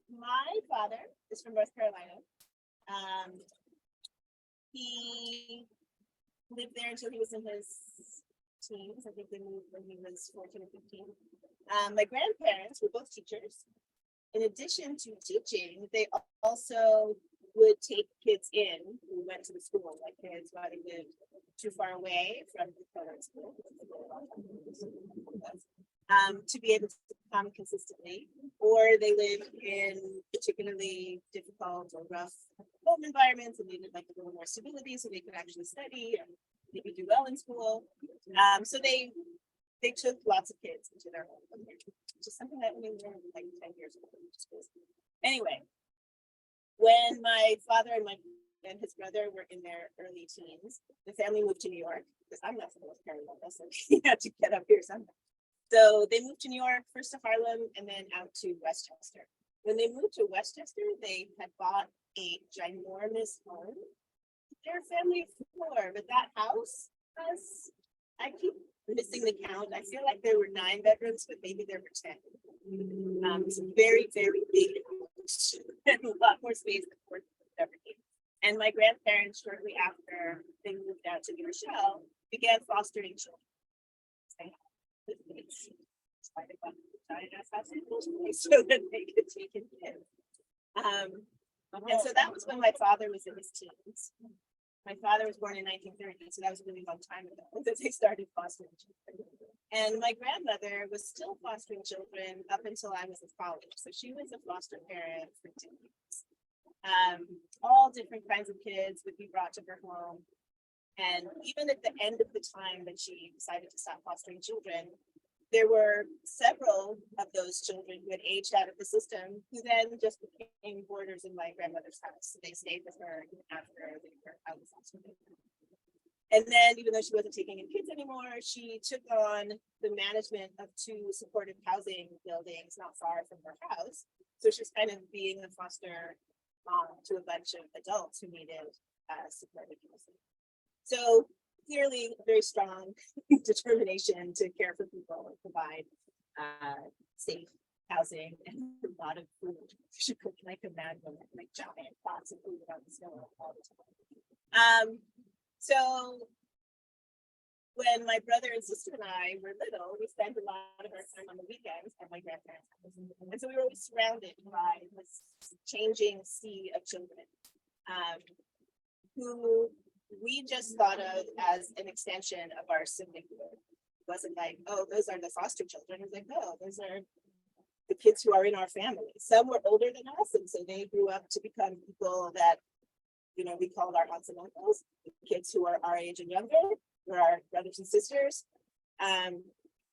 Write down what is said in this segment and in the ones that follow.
my father is from North Carolina. He lived there until he was in his teens. I think they moved when he was 14 or 15. My grandparents were both teachers. In addition to teaching, they also would take kids in who went to the school, like kids who either lived too far away from the current school, to be able to come consistently, or they lived in particularly difficult or rough home environments and needed like a little more stability so they could actually study and maybe do well in school. So they took lots of kids into their home, which is something that we learned like 10 years ago. Anyway, when my father and his brother were in their early teens, the family moved to New York because I'm not from North Carolina, so he had to get up here somehow. So they moved to New York, first to Harlem, and then out to Westchester. When they moved to Westchester, they had bought a ginormous home. Their family floor, but that house has, I keep missing the count. I feel like there were 9 bedrooms, but maybe there were 10. It's a very, very big house and a lot more space than we've ever needed. And my grandparents, shortly after they moved out to New Rochelle, began fostering children. So that they could take in kids. And so that was when my father was in his teens. My father was born in 1930, so that was a really long time ago that they started fostering children. And my grandmother was still fostering children up until I was in college. So she was a foster parent for 2 years. All different kinds of kids would be brought to her home. And even at the end of the time that she decided to stop fostering children, there were several of those children who had aged out of the system who then just became boarders in my grandmother's house. So they stayed with her after they were out of foster care. And then, even though she wasn't taking in kids anymore, she took on the management of 2 supportive housing buildings not far from her house. So she's kind of being a foster mom to a bunch of adults who needed supportive housing. So clearly very strong determination to care for people and provide safe housing and a lot of food. She cooked like a mad woman, like giant pots of food on the stove all the time. So when my brother and sister and I were little, we spent a lot of our time on the weekends at my grandparents' house. And so we were always surrounded by this changing sea of children who we just thought of as an extension of our siblinghood. It wasn't like, oh, those are the foster children. It was like, no, those are the kids who are in our family. Some were older than us, and so they grew up to become people that, we called our aunts and uncles. The kids who are our age and younger were our brothers and sisters. And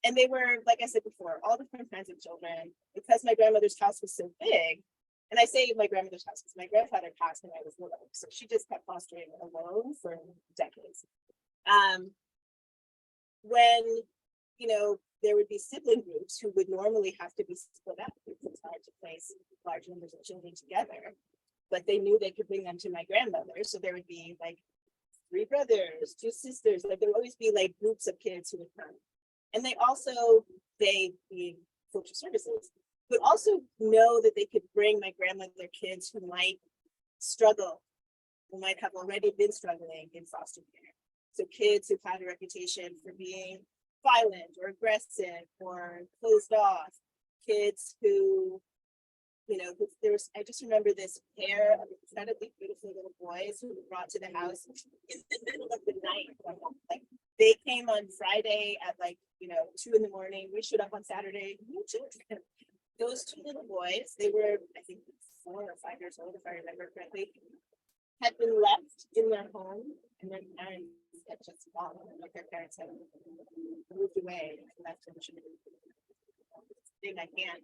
they were, like I said before, all different kinds of children. Because my grandmother's house was so big, and I say my grandmother's house because my grandfather passed when I was little, so she just kept fostering alone for decades. When, there would be sibling groups who would normally have to be split up because it's hard to place large numbers of children together, but they knew they could bring them to my grandmother, so there would be like 3 brothers, 2 sisters, like there would always be like groups of kids who would come. And they being social services, but also know that they could bring my grandmother kids who might struggle, who might have already been struggling in foster care. So kids who had a reputation for being violent or aggressive or closed off, kids who, I just remember this pair of incredibly beautiful little boys who were brought to the house in the middle of the night. Like they came on Friday at 2 in the morning. We showed up on Saturday. No children. Those 2 little boys, they were, I think, 4 or 5 years old, if I remember correctly, had been left in their home, and their parents had just gone, like their parents had moved away and left them. Thing I can't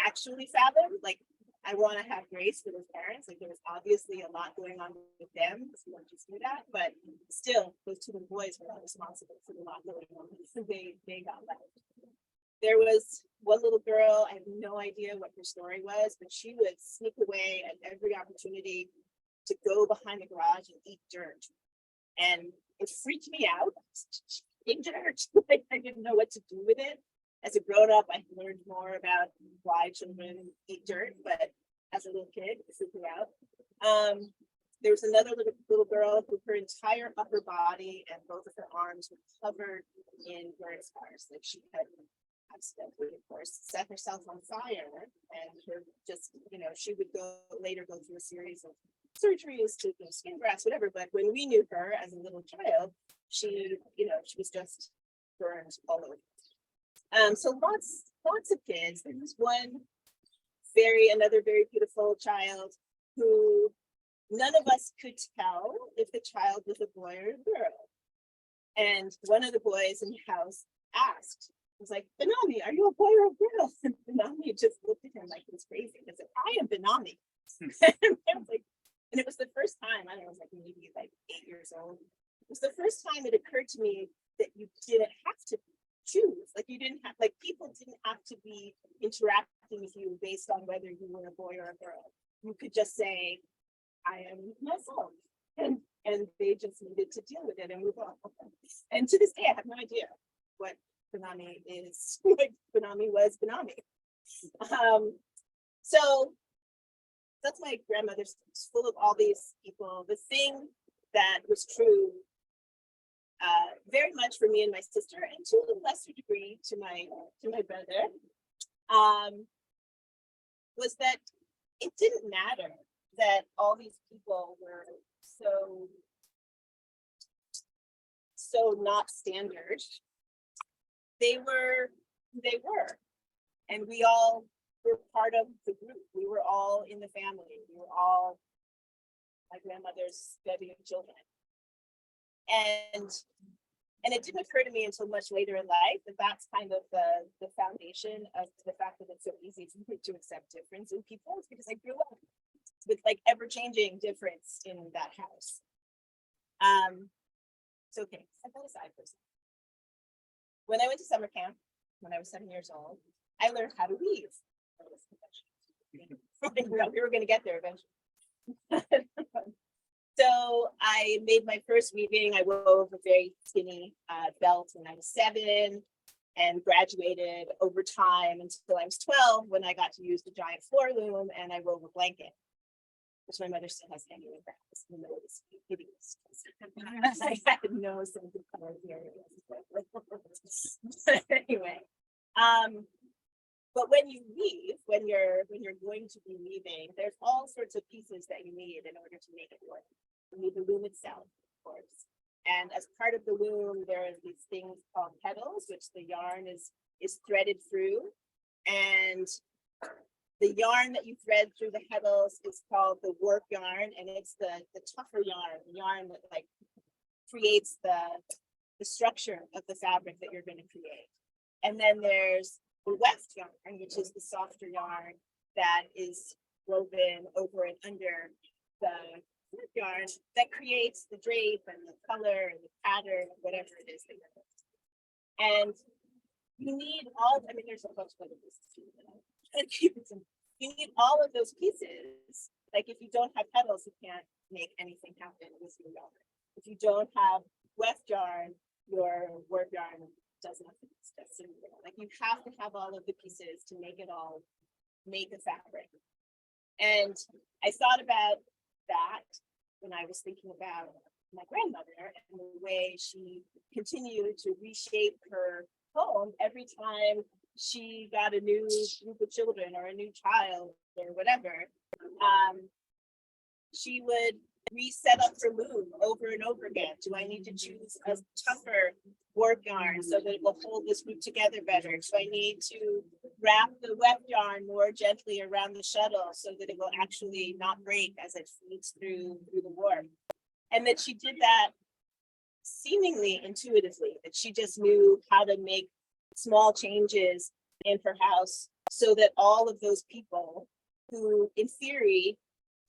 actually fathom. Like, I want to have grace for those parents. Like, there was obviously a lot going on with them, so we don't just do that. But still, those 2 little boys were not responsible for the lot going on. So they got left. There was one little girl, I have no idea what her story was, but she would sneak away at every opportunity to go behind the garage and eat dirt. And it freaked me out. Eating dirt. Like, I didn't know what to do with it. As a grown-up, I learned more about why children eat dirt, but as a little kid, freaking out. There was another little girl who her entire upper body and both of her arms were covered in burn scars. Like she had accidentally, of course, set herself on fire, and her just, she would later go through a series of surgeries to skin grafts, whatever. But when we knew her as a little child, she was just burned all over. So lots of kids. There was another very beautiful child who none of us could tell if the child was a boy or a girl. And one of the boys in the house asked, was like, Benami, are you a boy or a girl? And Benami just looked at him like he was crazy. He said, I am Benami. And it was the first time, I don't know, I was like maybe like 8 years old. It was the first time it occurred to me that you didn't have to choose. Like you didn't have, like people didn't have to be interacting with you based on whether you were a boy or a girl. You could just say, I am myself. And they just needed to deal with it and move on. And to this day, I have no idea what Benami is, like Benami was Benami. So that's my grandmother's full of all these people. The thing that was true very much for me and my sister, and to a lesser degree to my brother, was that it didn't matter that all these people were so not standard. They were, and we all were part of the group. We were all in the family. We were all my grandmother's baby children. And it didn't occur to me until much later in life that that's kind of the foundation of the fact that it's so easy for me to accept difference in people. It's because I grew up with like ever-changing difference in that house. So okay, set that aside for a second. When I went to summer camp, when I was 7 years old, I learned how to weave. We were going to get there eventually. So I made my first weaving. I wove a very skinny belt when I was 7 and graduated over time until I was 12 when I got to use the giant floor loom and I wove a blanket, which my mother still has hanging in the house. You know, it's hideous. I had no sense of color here. Anyway, but when you weave, when you're going to be weaving, there's all sorts of pieces that you need in order to make it work. You need the loom itself, of course. And as part of the loom, there are these things called petals, which the yarn is threaded through. And the yarn that you thread through the petals is called the warp yarn, and it's the tougher yarn, the yarn that like creates the structure of the fabric that you're going to create. And then there's the weft yarn, which is the softer yarn that is woven over and under the yarn that creates the drape and the color and the pattern, whatever it is that you're doing. And you need all, I mean, there's a bunch of other pieces too. You need all of those pieces. Like if you don't have petals, you can't make anything happen with your yarn. If you don't have weft yarn, your warp yarn does nothing. It's just like you have to have all of the pieces to make it all, make a fabric. And I thought about that when I was thinking about my grandmother and the way she continued to reshape her home every time she got a new group of children or a new child or whatever. She would reset up her loom over and over again. Do I need to choose a tougher warp yarn so that it will hold this group together better? Do I need to wrap the weft yarn more gently around the shuttle so that it will actually not break as it feeds through the warp? And that she did that seemingly intuitively, that she just knew how to make small changes in her house so that all of those people who in theory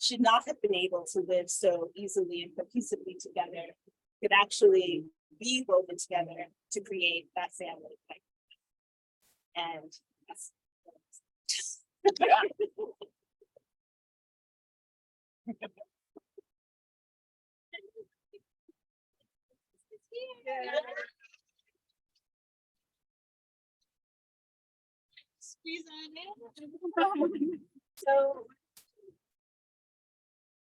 should not have been able to live so easily and cohesively together could actually be woven together to create that family. And that's So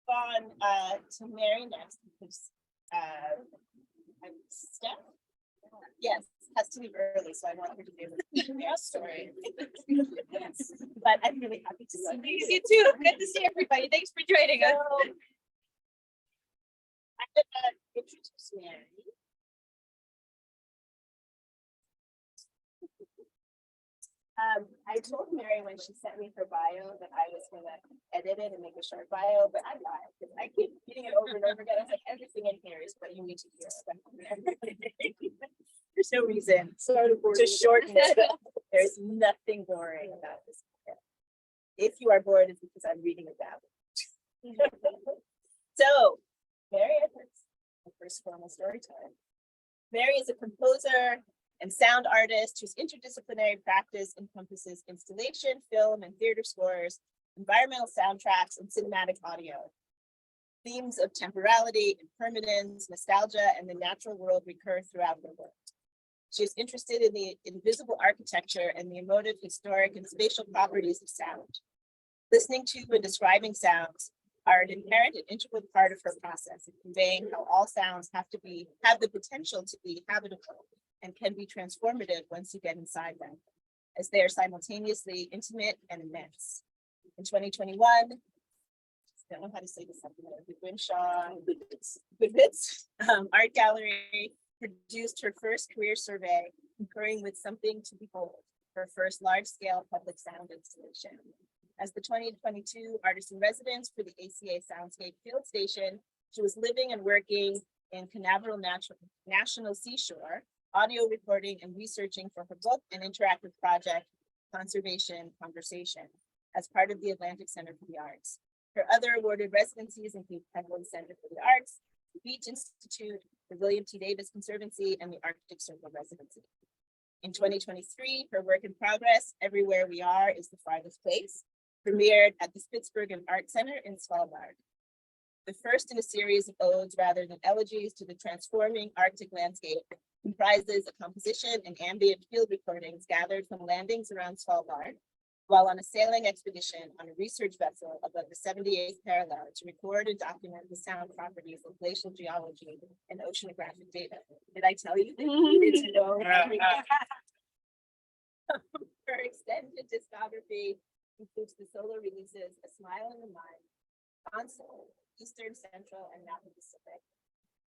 on to Mary next because I'm Steph. Yes, has to leave early, so I want her to be able to tell their story. But I'm really happy to see you too. Good to see everybody. Thanks for joining us. I'm gonna introduce Mary. I told Mary when she sent me her bio that I was gonna edit it and make a short bio, but I lied because I keep reading it over and over again. I was like, everything in here is what you need to hear. There's no reason to shorten it. There's nothing boring about this. If you are bored, it's because I'm reading it down. So, Mary Edwards, my first formal story time. Mary is a composer and sound artist whose interdisciplinary practice encompasses installation, film, and theater scores, environmental soundtracks, and cinematic audio. Themes of temporality, impermanence, nostalgia, and the natural world recur throughout her work. She is interested in the invisible architecture and the emotive, historic, and spatial properties of sound. Listening to and describing sounds are an inherent and integral part of her process of conveying how all sounds have the potential to be habitable and can be transformative once you get inside them, as they are simultaneously intimate and immense. In 2021, I don't know how to say this, the Grimshaw Goodbits Art Gallery produced her first career survey, concurring with Something to Behold, her first large-scale public sound installation. As the 2022 artist in residence for the ACA Soundscape Field Station, she was living and working in Canaveral National Seashore, audio recording and researching for her book and interactive project, Conservation Conversation, as part of the Atlantic Center for the Arts. Her other awarded residencies include Penguin Center for the Arts, the Beach Institute, the William T. Davis Conservancy, and the Arctic Circle Residency. In 2023, her work in progress, Everywhere We Are is the Farthest Place, premiered at the Spitsbergen Art Center in Svalbard. The first in a series of odes rather than elegies to the transforming Arctic landscape, comprises a composition and ambient field recordings gathered from landings around Svalbard, while on a sailing expedition on a research vessel above the 78th parallel to record and document the sound properties of glacial geology and oceanographic data. Did I tell you that you needed to know? Her extended discography includes the solo releases A Smile in the Mind, Console, Eastern, Central, and Mountain Pacific,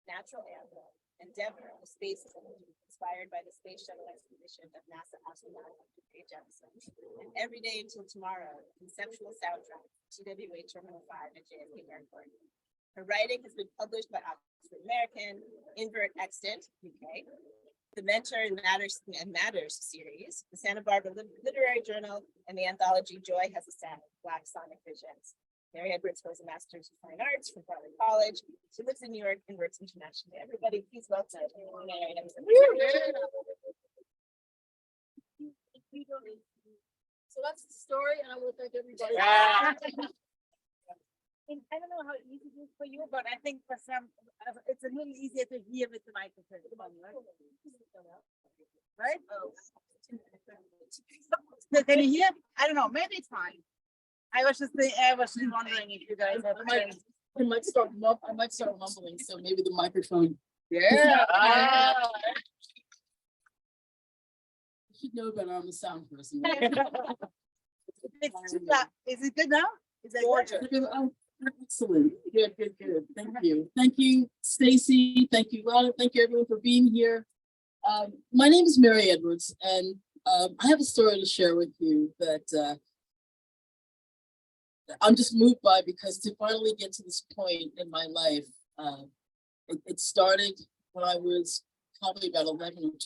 Natural Anthem, Endeavor, a space trilogy inspired by the space shuttle expedition of NASA astronaut J. Jefferson, and Every Day Until Tomorrow, conceptual soundtrack, TWA Terminal 5 at JFK Airport. Her writing has been published by Oxford American, Invert Extant, UK, the Mentor and Matters series, the Santa Barbara Literary Journal, and the anthology Joy Has a Sound, Black Sonic Visions. Mary Edwards holds a Master's of Fine Arts from Bartlett College. She lives in New York and works internationally. Everybody, please welcome Mary Edwards. So that's the story, and I will thank everybody. Yeah. I don't know how easy it is for you, but I think for some, it's a little easier to hear with the microphone. Right? Oh. Can you hear? I don't know. Maybe it's fine. I was just wondering if you guys have. I might start mumbling, so maybe the microphone. Yeah. You should know that I'm a sound person. It's too loud. Is it good now? Is that gorgeous? Oh, excellent. Good. Thank you. Thank you, Stacie. Thank you, Lana. Thank you, everyone, for being here. My name is Mary Edwards, and I have a story to share with you that I'm just moved by, because to finally get to this point in my life, it started when I was probably about 11 or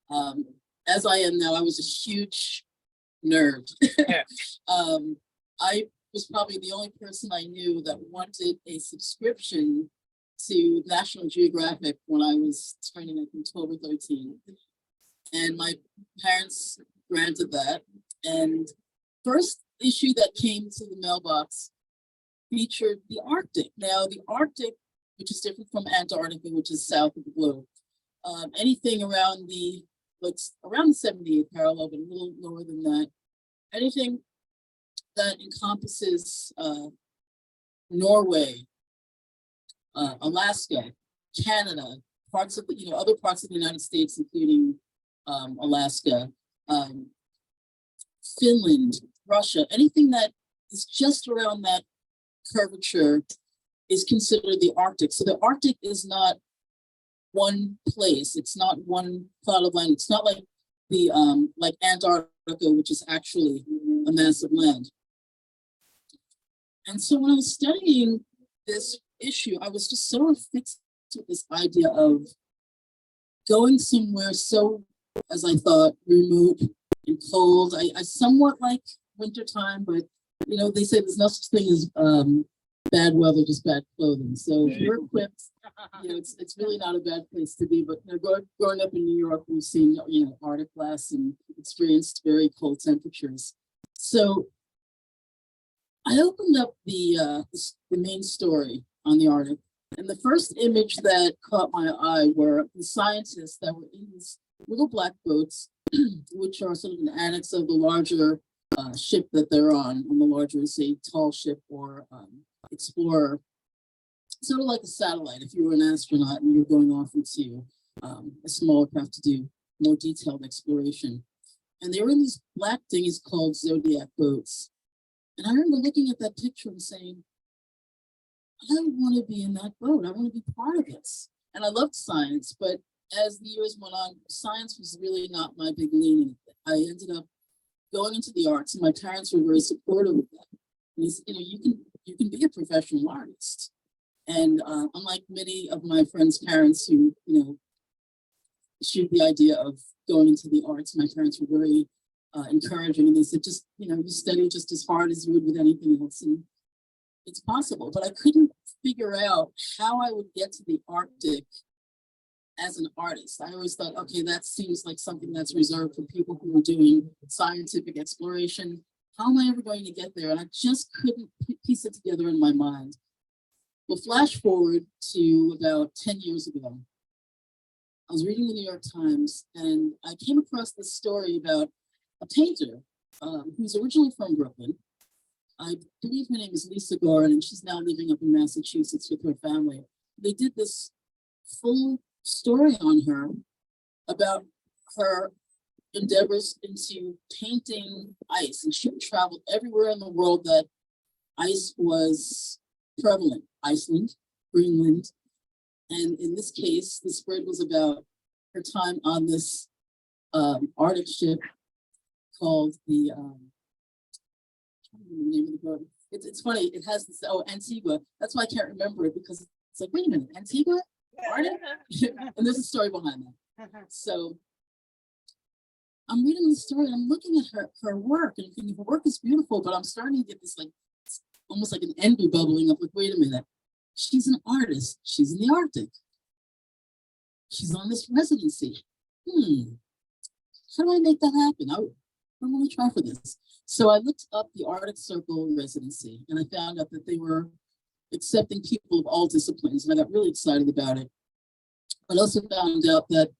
12. As I am now, I was a huge nerd. I was probably the only person I knew that wanted a subscription to National Geographic when I was turning, I think, 12 or 13. And my parents granted that. And first issue that came to the mailbox featured the Arctic. Now, the Arctic, which is different from Antarctica, which is south of the globe, anything around the 78th parallel, but a little lower than that, anything that encompasses Norway, Alaska, Canada, parts of the, other parts of the United States, including Alaska, Finland, Russia, anything that is just around that curvature is considered the Arctic. So the Arctic is not one place. It's not one plot of land. It's not like the like Antarctica, which is actually a mass of land. And so when I was studying this issue, I was just so fixed with this idea of going somewhere so, as I thought, remote and cold. I somewhat like wintertime, but they say there's no such thing as bad weather, just bad clothing. So if you're equipped, it's really not a bad place to be. But growing up in New York, we've seen Arctic blasts and experienced very cold temperatures. So I opened up the main story on the Arctic, and the first image that caught my eye were the scientists that were in these little black boats, which are sort of an annex of the larger ship that they're on the larger, say, tall ship or explorer, sort of like a satellite. If you were an astronaut and you're going off into a smaller craft to do more detailed exploration, and they were in these black dinghies called Zodiac boats. And I remember looking at that picture and saying, I want to be in that boat. I want to be part of this. And I loved science, but as the years went on, science was really not my big leaning. I ended up going into the arts, and my parents were very supportive of that. And he said, you can be a professional artist. And unlike many of my friends' parents who, shoot the idea of going into the arts, my parents were very encouraging, and they said, just, you study just as hard as you would with anything else, and it's possible. But I couldn't figure out how I would get to the Arctic as an artist. I always thought, okay, that seems like something that's reserved for people who are doing scientific exploration. How am I ever going to get there? And I just couldn't piece it together in my mind. Well, flash forward to about 10 years ago. I was reading the New York Times, and I came across this story about a painter who's originally from Brooklyn. I believe her name is Lisa Gorin, and she's now living up in Massachusetts with her family. They did this full story on her about her endeavors into painting ice, and she would travel everywhere in the world that ice was prevalent. Iceland, Greenland, and in this case, the spread was about her time on this Arctic ship called the name of the boat. It's funny. It has this Antigua. That's why I can't remember it, because it's like, wait a minute, Antigua, Arctic, and there's a story behind that. So I'm reading the story, and I'm looking at her work, and thinking her work is beautiful, but I'm starting to get this like almost like an envy bubbling up. Like, wait a minute, she's an artist. She's in the Arctic. She's on this residency. How do I make that happen? I want to try for this. So I looked up the Arctic Circle residency, and I found out that they were accepting people of all disciplines, and I got really excited about it. I also found out that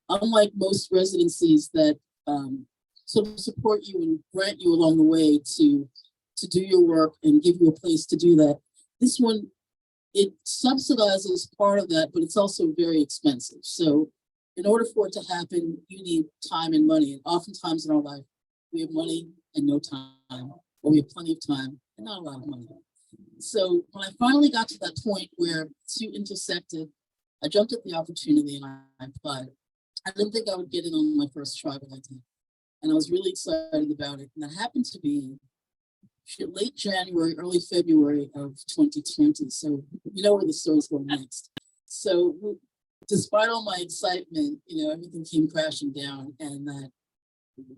unlike most residencies that sort of support you and grant you along the way to do your work and give you a place to do that, this one, it subsidizes part of that, but it's also very expensive. So in order for it to happen, you need time and money. And oftentimes in our life, we have money and no time, or we have plenty of time and not a lot of money. So when I finally got to that point where two intersected, I jumped at the opportunity and I applied. I didn't think I would get it on my first try, but I did. And I was really excited about it. And that happened to be late January, early February of 2020. So you know where the story's going next. So despite all my excitement, everything came crashing down, and that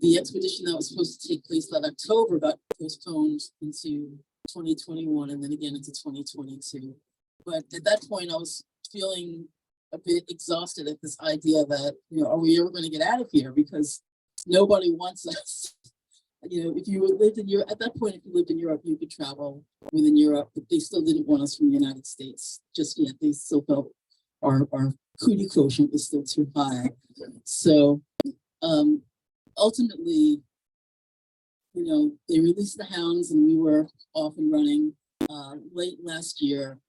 the expedition that was supposed to take place that October got postponed into 2021 and then again into 2022. But at that point, I was feeling a bit exhausted at this idea that, are we ever going to get out of here? Because nobody wants us. If you lived in Europe, at that point, if you lived in Europe, you could travel within Europe, but they still didn't want us from the United States just yet. They still felt our cootie quotient was still too high. So ultimately, they released the hounds and we were off and running late last year.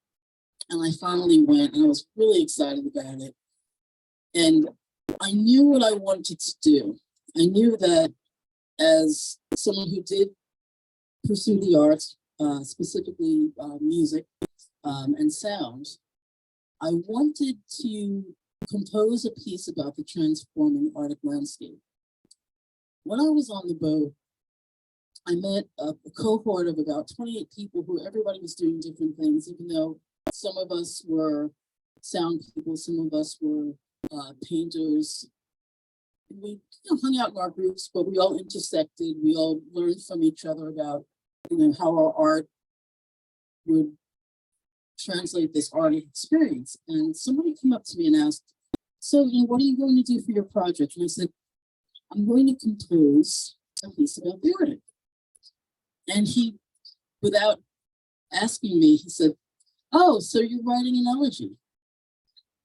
And I finally went and I was really excited about it. And I knew what I wanted to do. I knew that as someone who did pursue the arts, specifically music and sound, I wanted to compose a piece about the transforming Arctic landscape. When I was on the boat, I met a cohort of about 28 people who everybody was doing different things, even though some of us were sound people, some of us were painters. We hung out in our groups, but we all intersected. We all learned from each other about how our art would translate this Arctic experience. And somebody came up to me and asked, so what are you going to do for your project? And I said, I'm going to compose a piece about the Arctic. And he, without asking me, he said, oh, so you're writing an elegy?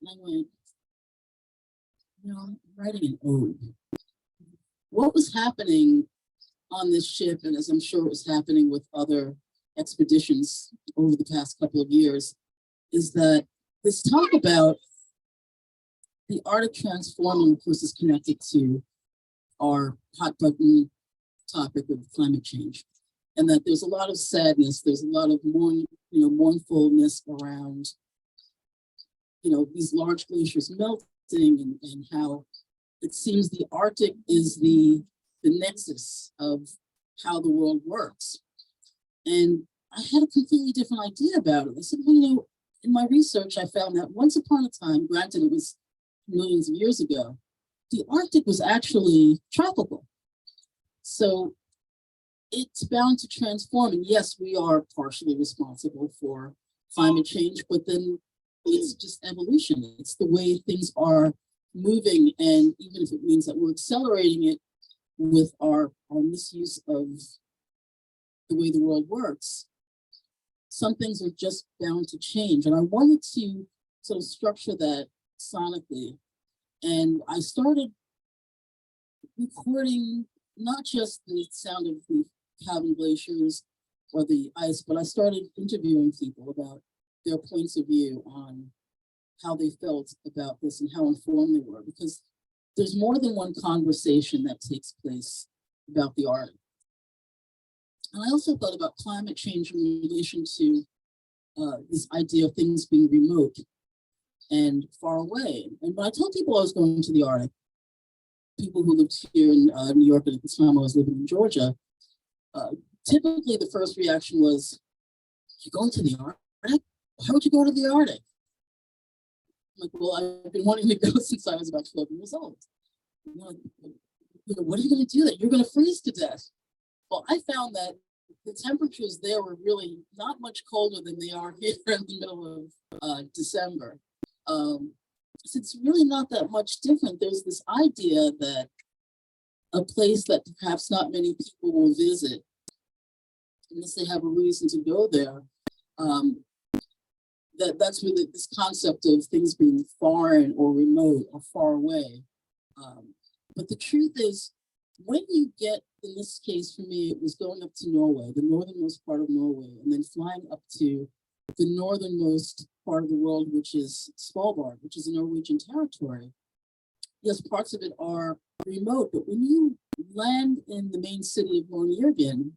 And I went, I'm writing an ode. What was happening on this ship, and as I'm sure it was happening with other expeditions over the past couple of years, is that this talk about the Arctic transforming, of course, is connected to our hot button topic of climate change. And that there's a lot of sadness, there's a lot of mournfulness around, these large glaciers melting and how it seems the Arctic is the nexus of how the world works. And I had a completely different idea about it. I said, in my research, I found that once upon a time, granted it was millions of years ago, the Arctic was actually tropical. So it's bound to transform. And yes, we are partially responsible for climate change, but then it's just evolution. It's the way things are moving. And even if it means that we're accelerating it with our misuse of the way the world works, some things are just bound to change. And I wanted to sort of structure that sonically. And I started recording not just the sound of the calving glaciers or the ice, but I started interviewing people about their points of view on how they felt about this and how informed they were, because there's more than one conversation that takes place about the Arctic. And I also thought about climate change in relation to this idea of things being remote and far away. And when I told people I was going to the Arctic, people who lived here in New York, and at the time I was living in Georgia, typically the first reaction was, you're going to the Arctic? Why would you go to the Arctic? I'm like, well, I've been wanting to go since I was about 12 years old. What are you going to do? That you're going to freeze to death. Well, I found that the temperatures there were really not much colder than they are here in the middle of December. So it's really not that much different. There's this idea that a place that perhaps not many people will visit, unless they have a reason to go there, that's really this concept of things being foreign or remote or far away. But the truth is, when you get, in this case for me, it was going up to Norway, the northernmost part of Norway, and then flying up to the northernmost part of the world, which is Svalbard, which is a Norwegian territory. Yes, parts of it are remote, but when you land in the main city of Longyearbyen,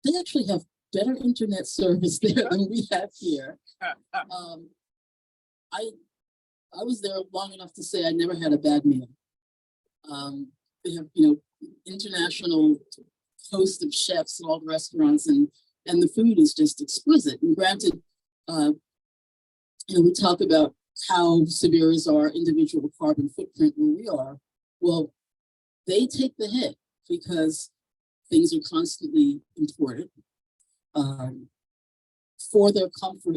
they actually have better internet service there than we have here. I was there long enough to say I never had a bad meal. They have, international host of chefs in all the restaurants, and the food is just exquisite. And granted, we talk about how severe is our individual carbon footprint where we are. Well, they take the hit because things are constantly imported. For their comfort,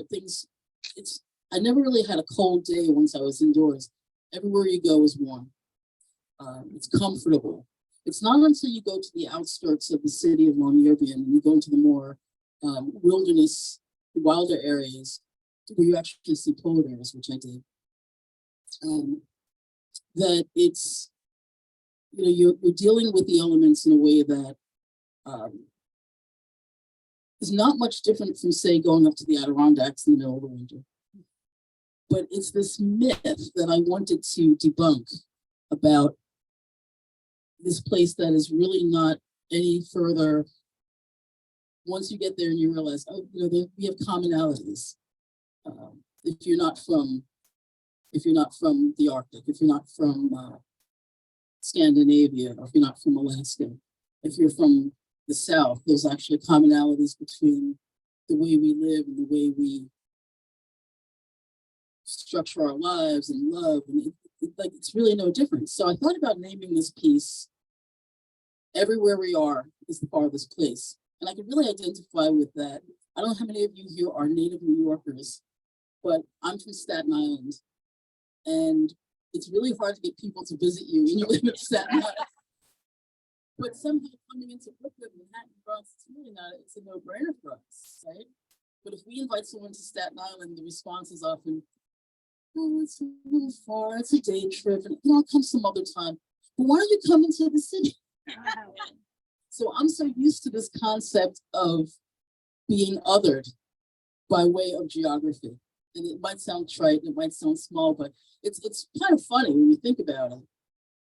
I never really had a cold day once I was indoors. Everywhere you go is warm. It's comfortable. It's not until you go to the outskirts of the city of Longyearbyen and you go into the more wilderness, wilder areas where you actually see polar bears, which I did. That it's, you're dealing with the elements in a way that is not much different from, say, going up to the Adirondacks in the middle of the winter. But it's this myth that I wanted to debunk about this place that is really not any further. Once you get there and you realize, oh, you know, we have commonalities. If you're not from the Arctic, if you're not from Scandinavia, or if you're not from Alaska, if you're from the South, there's actually commonalities between the way we live and the way we structure our lives and love, and it's really no different. So I thought about naming this piece "Everywhere We Are is the Farthest Place," and I could really identify with that. I don't know how many of you here are native New Yorkers, but I'm from Staten Island, and it's really hard to get people to visit you when you live in Staten Island. But somehow coming into Brooklyn, Manhattan, Bronx, it's a no-brainer for us, right? But if we invite someone to Staten Island, the response is often, oh, it's a little far, it's a day trip, and I'll come some other time. But why don't you come into the city? So I'm so used to this concept of being othered by way of geography. And it might sound trite, and it might sound small, but it's kind of funny when you think about it.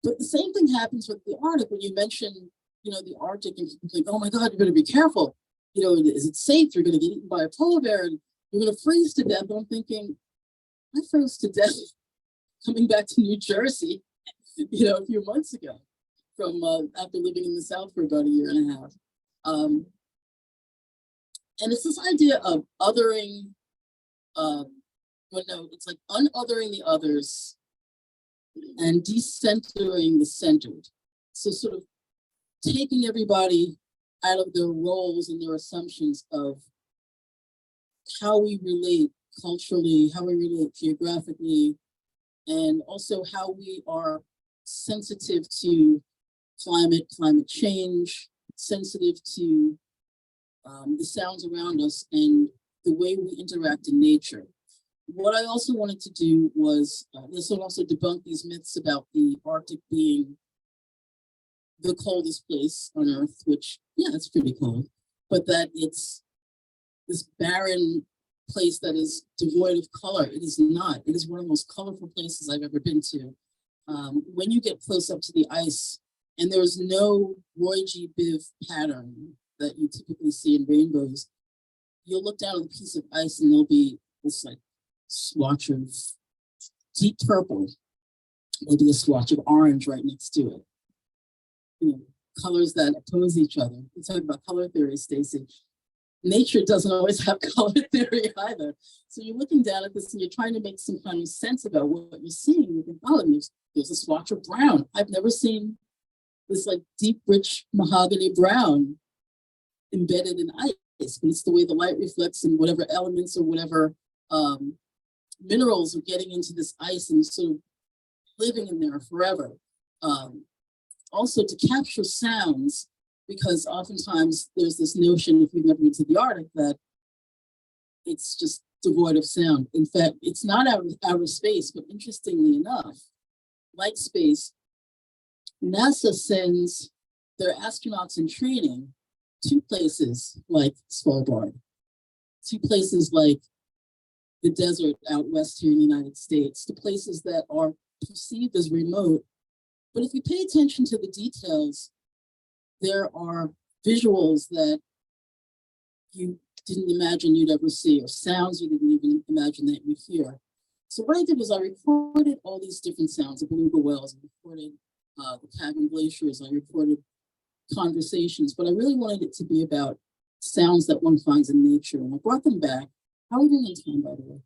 But the same thing happens with the Arctic. When you mention, you know, the Arctic, and people think, oh my God, you better be careful. You know, is it safe? You're going to get eaten by a polar bear and you're going to freeze to death. And I'm thinking, I froze to death coming back to New Jersey, you know, a few months ago from after living in the South for about a year and a half. And it's this idea of othering, it's like unothering the others and decentering the centered. So sort of taking everybody out of their roles and their assumptions of how we relate culturally, how we relate geographically, and also how we are sensitive to climate change, sensitive to the sounds around us and the way we interact in nature. What I also wanted to do was, this will also debunk these myths about the Arctic being the coldest place on Earth, which, yeah, it's pretty cold, but that it's this barren place that is devoid of color. It is not. It is one of the most colorful places I've ever been to. When you get close up to the ice, and there's no Roy G. Biv pattern that you typically see in rainbows, you'll look down at a piece of ice and there'll be this like swatch of deep purple, maybe a swatch of orange right next to it. You know, colors that oppose each other. We talk about color theory, Stacie. Nature doesn't always have color theory either. So you're looking down at this and you're trying to make some kind of sense about what you're seeing. You think, oh, there's a swatch of brown. I've never seen this like deep, rich mahogany brown embedded in ice, but it's the way the light reflects and whatever elements or whatever minerals are getting into this ice and sort of living in there forever. Also to capture sounds, because oftentimes there's this notion, if you've never been to the Arctic, that it's just devoid of sound. In fact, it's not outer space, but interestingly enough, like space, NASA sends their astronauts in training to places like Svalbard, to places like the desert out west here in the United States, to places that are perceived as remote. But if you pay attention to the details, there are visuals that you didn't imagine you'd ever see, or sounds you didn't even imagine that you'd hear. So what I did was I recorded all these different sounds, the beluga whales, I recorded the Cavan glaciers, I recorded conversations, but I really wanted it to be about sounds that one finds in nature, and I brought them back. How are we doing in time, by the way?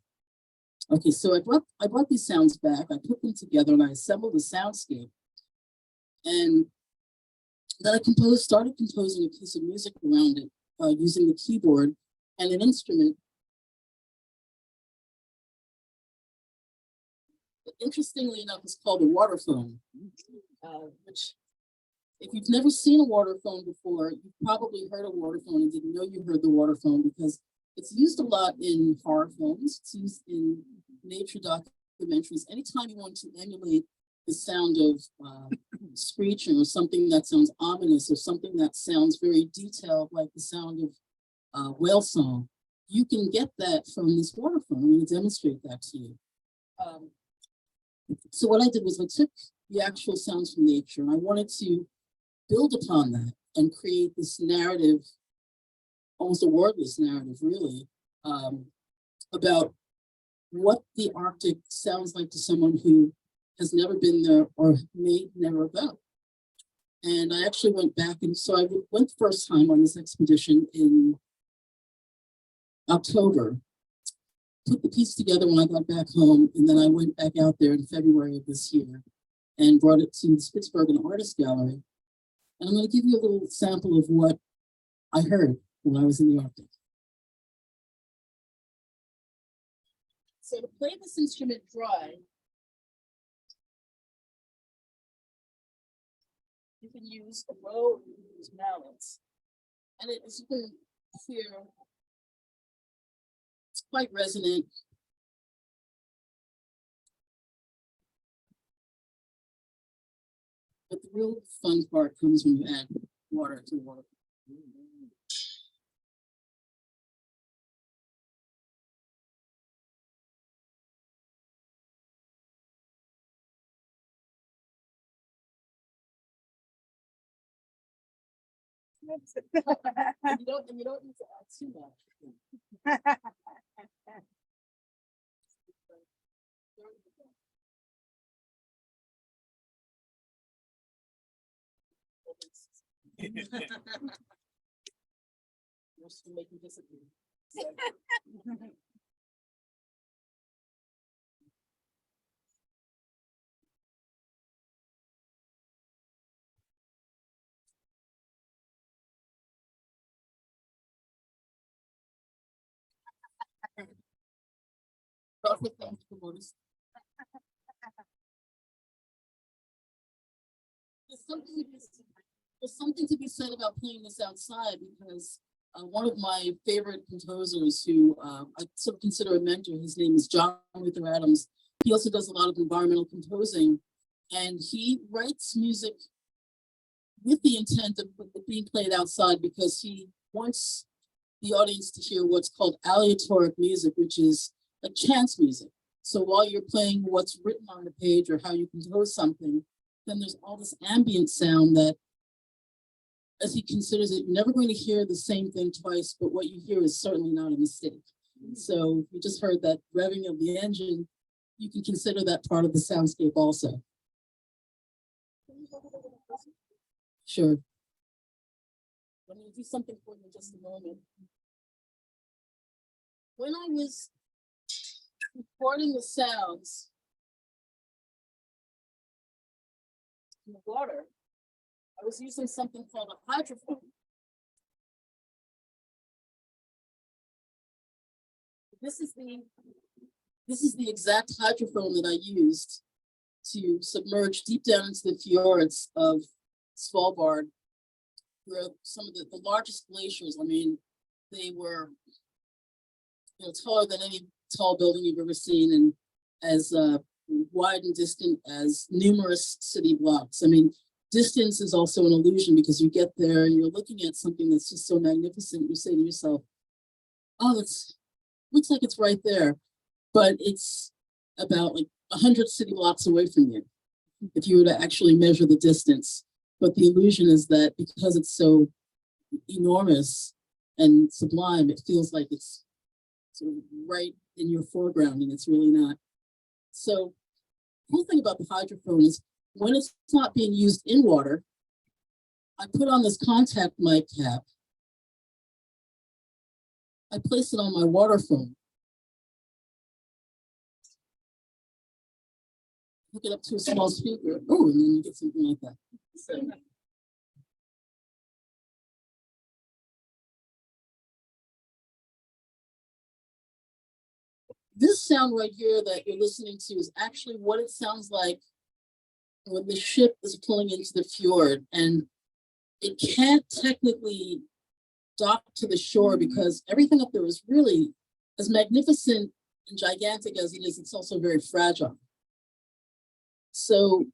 Okay, so I brought these sounds back, I put them together, and I assembled a soundscape. And then I started composing a piece of music around it using the keyboard and an instrument. But interestingly enough, it's called a waterphone, which if you've never seen a waterphone before, you've probably heard a waterphone and didn't know you heard the waterphone, because it's used a lot in horror films. It's used in nature documentaries. Anytime you want to emulate the sound of screeching or something that sounds ominous or something that sounds very detailed, like the sound of whale song, you can get that from this waterphone. I'm going to demonstrate that to you. So what I did was I took the actual sounds from nature and I wanted to build upon that and create this narrative, almost a wordless narrative really, about what the Arctic sounds like to someone who has never been there or may never go. And I actually went back, and so I went the first time on this expedition in October, put the piece together when I got back home, and then I went back out there in February of this year and brought it to the Spitsbergen Artist Gallery. And I'm going to give you a little sample of what I heard when I was in the Arctic. So to play this instrument dry, you can use a bow, you can use mallets. And as you can hear, it's quite resonant. But the real fun part comes when you add water to water. And you don't need to add too much. Just to make you disagree. So. Perfect, thank you, Colosi. There's something to be said about playing this outside because one of my favorite composers who I sort of consider a mentor, his name is John Luther Adams. He also does a lot of environmental composing, and he writes music with the intent of it being played outside because he wants the audience to hear what's called aleatoric music, which is like chance music. So while you're playing what's written on the page or how you compose something, then there's all this ambient sound that, as he considers it, you're never going to hear the same thing twice, but what you hear is certainly not a mistake. So you just heard that revving of the engine, you can consider that part of the soundscape also. Sure. Let me do something for you in just a moment. When I was recording the sounds in the water, I was using something called a hydrophone. This is the exact hydrophone that I used to submerge deep down into the fjords of Svalbard, where some of the largest glaciers, I mean, they were taller than any tall building you've ever seen and as wide and distant as numerous city blocks. I mean, distance is also an illusion because you get there and you're looking at something that's just so magnificent. You say to yourself, oh, it's looks like it's right there, but it's about like 100 city blocks away from you if you were to actually measure the distance. But the illusion is that because it's so enormous and sublime, it feels like it's sort of right in your foreground, and it's really not. So the cool thing about the hydrophone is when it's not being used in water, I put on this contact mic cap. I place it on my water phone. Hook it up to a small speaker. Oh, and then you get something like that. So, this sound right here that you're listening to is actually what it sounds like when the ship is pulling into the fjord, and it can't technically dock to the shore because everything up there is really as magnificent and gigantic as it is. It's also very fragile. So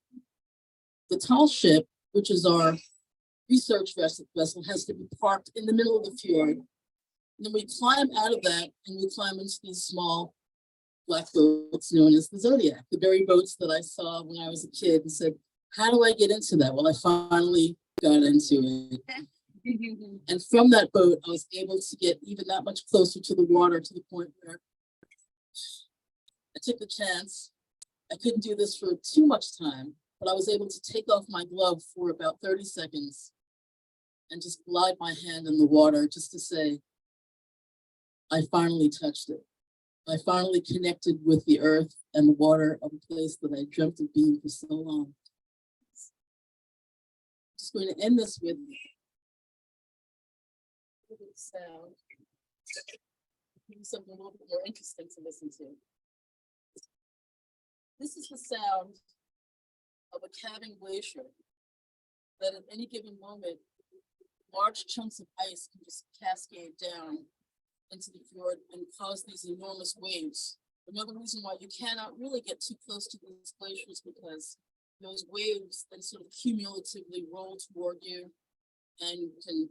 the tall ship, which is our research vessel, has to be parked in the middle of the fjord. And then we climb out of that and we climb into these small black boats known as the Zodiac, the very boats that I saw when I was a kid and said, how do I get into that? Well, I finally got into it. And from that boat, I was able to get even that much closer to the water, to the point where I took the chance. I couldn't do this for too much time, but I was able to take off my glove for about 30 seconds and just glide my hand in the water just to say, I finally touched it. I finally connected with the earth and the water of a place that I dreamt of being for so long. Just going to end this with sound. Maybe something a little bit more interesting to listen to. This is the sound of a calving glacier that at any given moment, large chunks of ice can just cascade down into the fjord and cause these enormous waves. Another reason why you cannot really get too close to these glaciers, because those waves then sort of cumulatively roll toward you and can,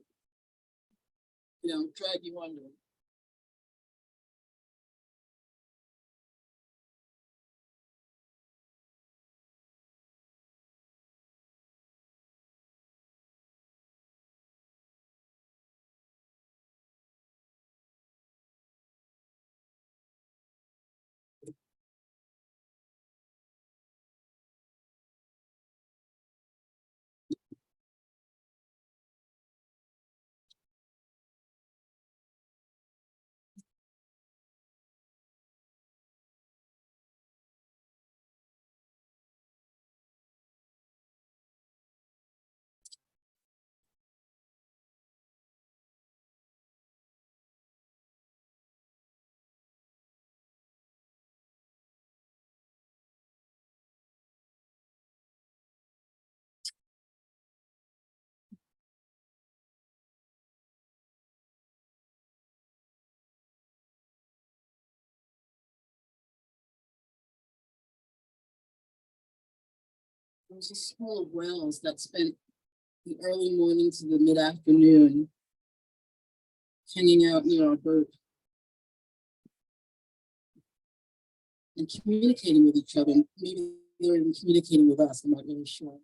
drag you under. There was a school of whales that spent the early morning to the mid-afternoon hanging out near our boat and communicating with each other. Maybe they were even communicating with us, I'm not really sure.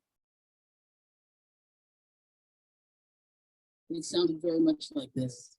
And it sounded very much like this.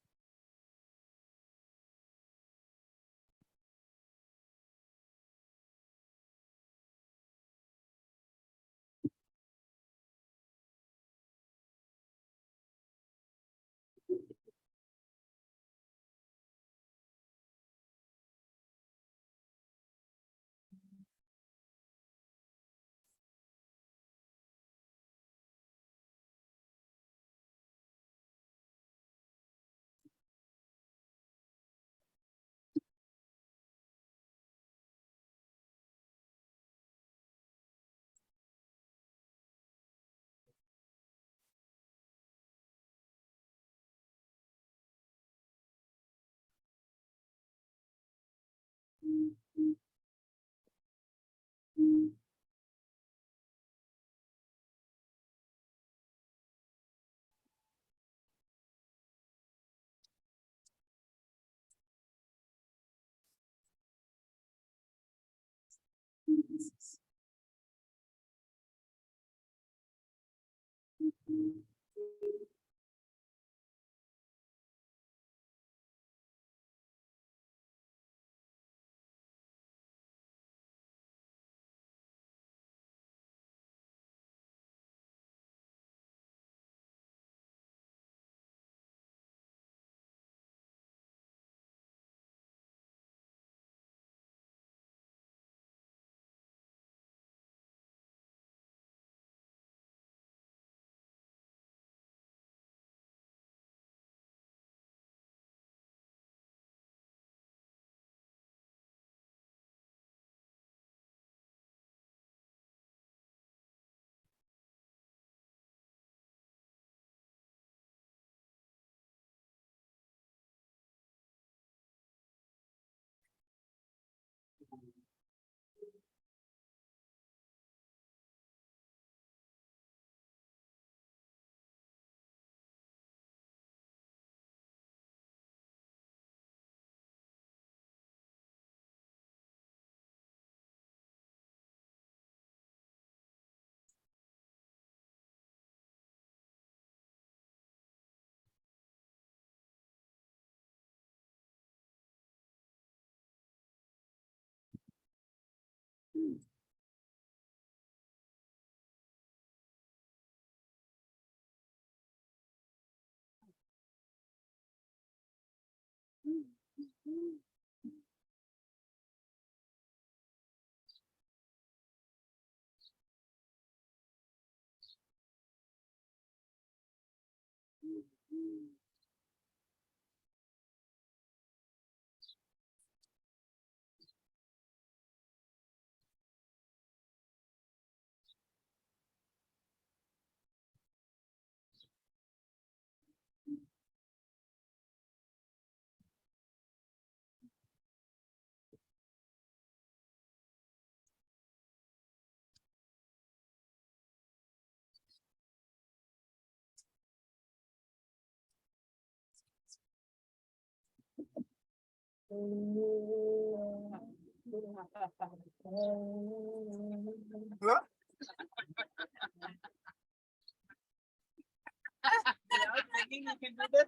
Thinking you can do this.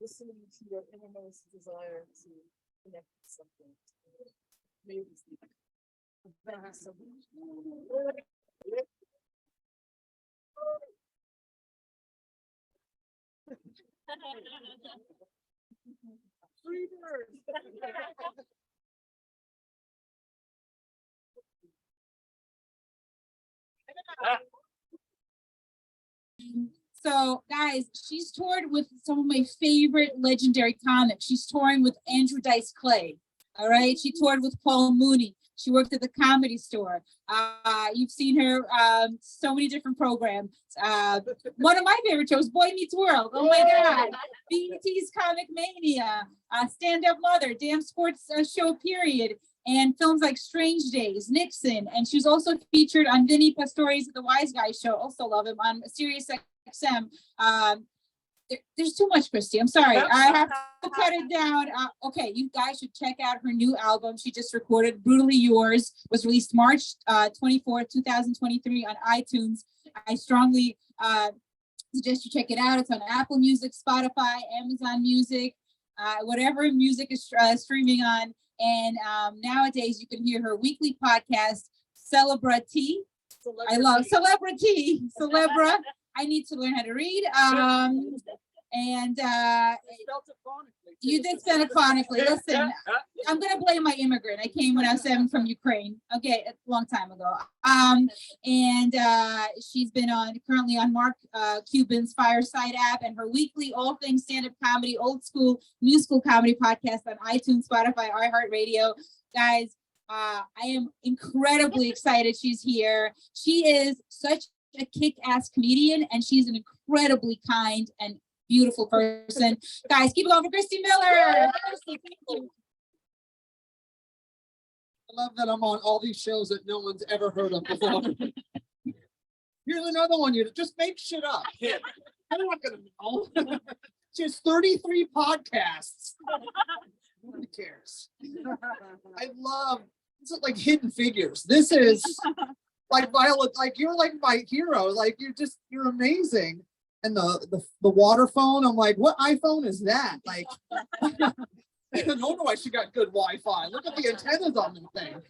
Listening to your innermost desire to connect with something. Maybe free birds. So, guys, she's toured with some of my favorite legendary comics. She's touring with Andrew Dice Clay. All right. She toured with Paul Mooney. She worked at the Comedy Store. You've seen her so many different programs. One of my favorite shows, Boy Meets World. Oh my God. BET's Comic Mania, Stand Up Mother, Damn Sports Show Period, and films like Strange Days, Nixon. And she was also featured on Vinny Pastore's The Wise Guy Show. Also love him on Sirius XM. There's too much, Christy. I'm sorry. I have to cut it down. Okay, you guys should check out her new album. She just recorded, Brutally Yours, was released March 24th, 2023 on iTunes. I strongly suggest you check it out. It's on Apple Music, Spotify, Amazon Music, whatever music is streaming on. And nowadays you can hear her weekly podcast, Celebrity. I love Celebrity. Celebra. I need to learn how to read. You did spell it phonetically. Listen, I'm gonna blame my immigrant. I came when I was 7 from Ukraine. Okay, a long time ago. She's been currently on Mark Cuban's Fireside app, and her weekly all things stand-up comedy, old school, new school comedy podcast on iTunes, Spotify, iHeartRadio. Guys, I am incredibly excited she's here. She is such a kick-ass comedian, and she's an incredibly kind and beautiful person. Guys, keep it going for Christy Miller. I love that I'm on all these shows that no one's ever heard of before. Here's another one. You just make shit up. I'm not gonna know. Just 33 podcasts. Nobody cares. I love it's like Hidden Figures. This is like Violet, like you're like my hero. Like you're amazing. And the water phone, I'm like, what iPhone is that? Like, no wonder why she got good Wi-Fi. Look at the antennas on the thing.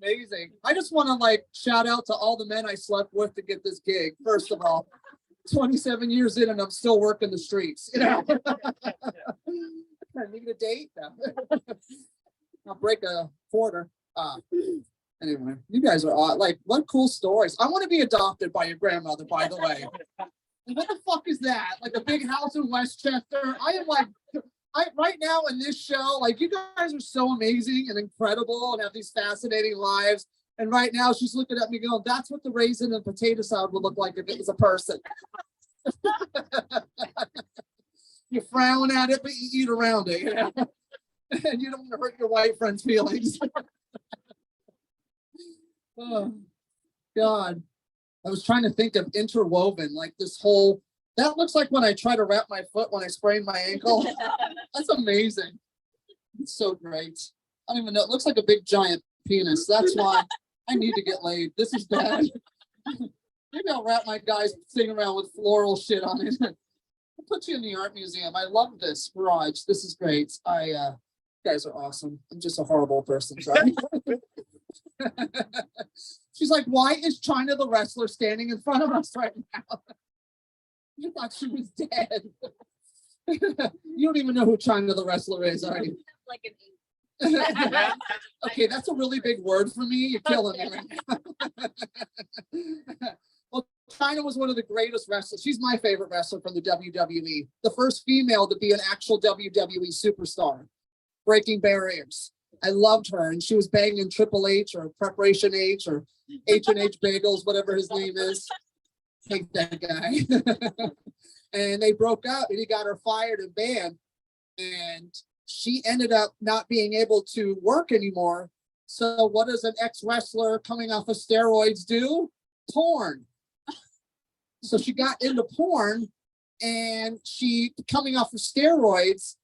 Amazing. I just want to like shout out to all the men I slept with to get this gig. First of all, 27 years in and I'm still working the streets. You know, I need a date. I'll break a quarter. Anyway, you guys are like, what cool stories. I want to be adopted by your grandmother, by the way. What the fuck is that? Like a big house in Westchester. I am like, right now in this show, like you guys are so amazing and incredible and have these fascinating lives. And right now she's looking at me going, that's what the raisin and potato salad would look like if it was a person. You frown at it, but you eat around it, you know? And you don't want to hurt your white friend's feelings. Oh, God. I was trying to think of interwoven, like this whole, that looks like when I try to wrap my foot when I sprained my ankle. That's amazing. It's so great. I don't even know. It looks like a big giant penis. That's why I need to get laid. This is bad. Maybe I'll wrap my guys sitting around with floral shit on it. I'll put you in the art museum. I love this garage. This is great. You guys are awesome. I'm just a horrible person. Sorry. She's like, why is China the wrestler standing in front of us right now? I thought she was dead. You don't even know who China the wrestler is, are you? Like an Okay, that's a really big word for me. You're killing me right now. Well, China was one of the greatest wrestlers. She's my favorite wrestler from the WWE. The first female to be an actual WWE superstar, breaking barriers. I loved her, and she was banging Triple H or Preparation H or H&H Bagels, whatever his name is. Hate that guy. And they broke up, and he got her fired and banned. And she ended up not being able to work anymore. So what does an ex-wrestler coming off of steroids do? Porn. So she got into porn, and she, coming off of steroids,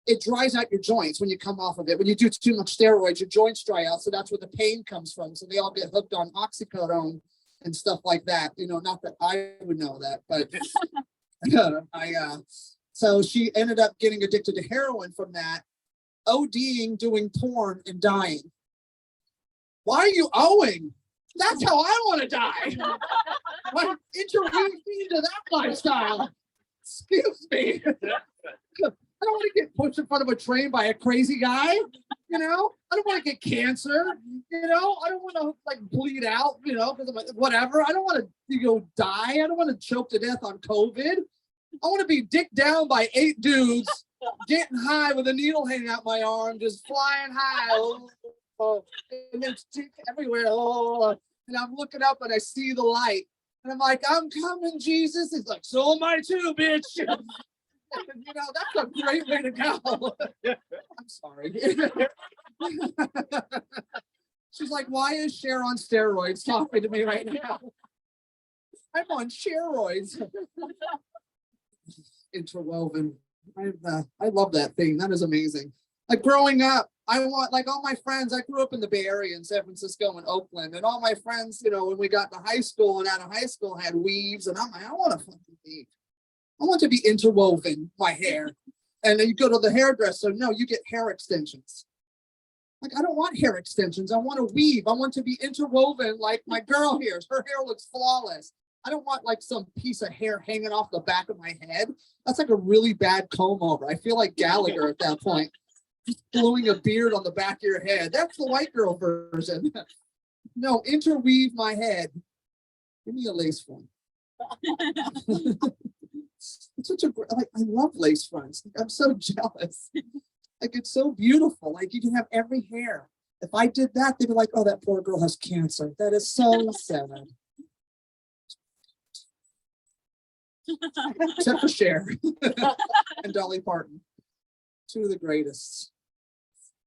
it dries out your joints when you come off of it. When you do too much steroids, your joints dry out. So that's where the pain comes from. So they all get hooked on oxycodone and stuff like that. You know, not that I would know that, but so she ended up getting addicted to heroin from that, ODing, doing porn, and dying. Why are you owing? That's how I want to die. Why introduce me into that lifestyle? Excuse me. I don't want to get pushed in front of a train by a crazy guy, you know? I don't want to get cancer, you know? I don't want to like bleed out, you know, because I'm whatever. I don't want to die. I don't want to choke to death on COVID. I want to be dicked down by 8 dudes, getting high with a needle hanging out my arm, just flying high. And there's dick everywhere. And I'm looking up and I see the light. And I'm like, I'm coming, Jesus. He's like, so am I too, bitch. You know, that's a great way to go. I'm sorry. She's like, why is Cher on steroids talking to me right now? I'm on steroids. Interwoven. I love that thing. That is amazing. Like growing up, I want, like all my friends, I grew up in the Bay Area in San Francisco and Oakland, and all my friends, you know, when we got to high school and out of high school had weaves, and I'm like, I want a fucking weave. I want to be interwoven, my hair. And then you go to the hairdresser, no, you get hair extensions. Like, I don't want hair extensions. I want to weave. I want to be interwoven like my girl here. Her hair looks flawless. I don't want like some piece of hair hanging off the back of my head. That's like a really bad comb over. I feel like Gallagher at that point. Just gluing a beard on the back of your head. That's the white girl version. No, interweave my head. Give me a lace front. It's such a like, I love lace fronts. I'm so jealous. Like, it's so beautiful. Like, you can have every hair. If I did that, they'd be like, oh, that poor girl has cancer. That is so sad. Except for Cher and Dolly Parton. 2 of the greatest.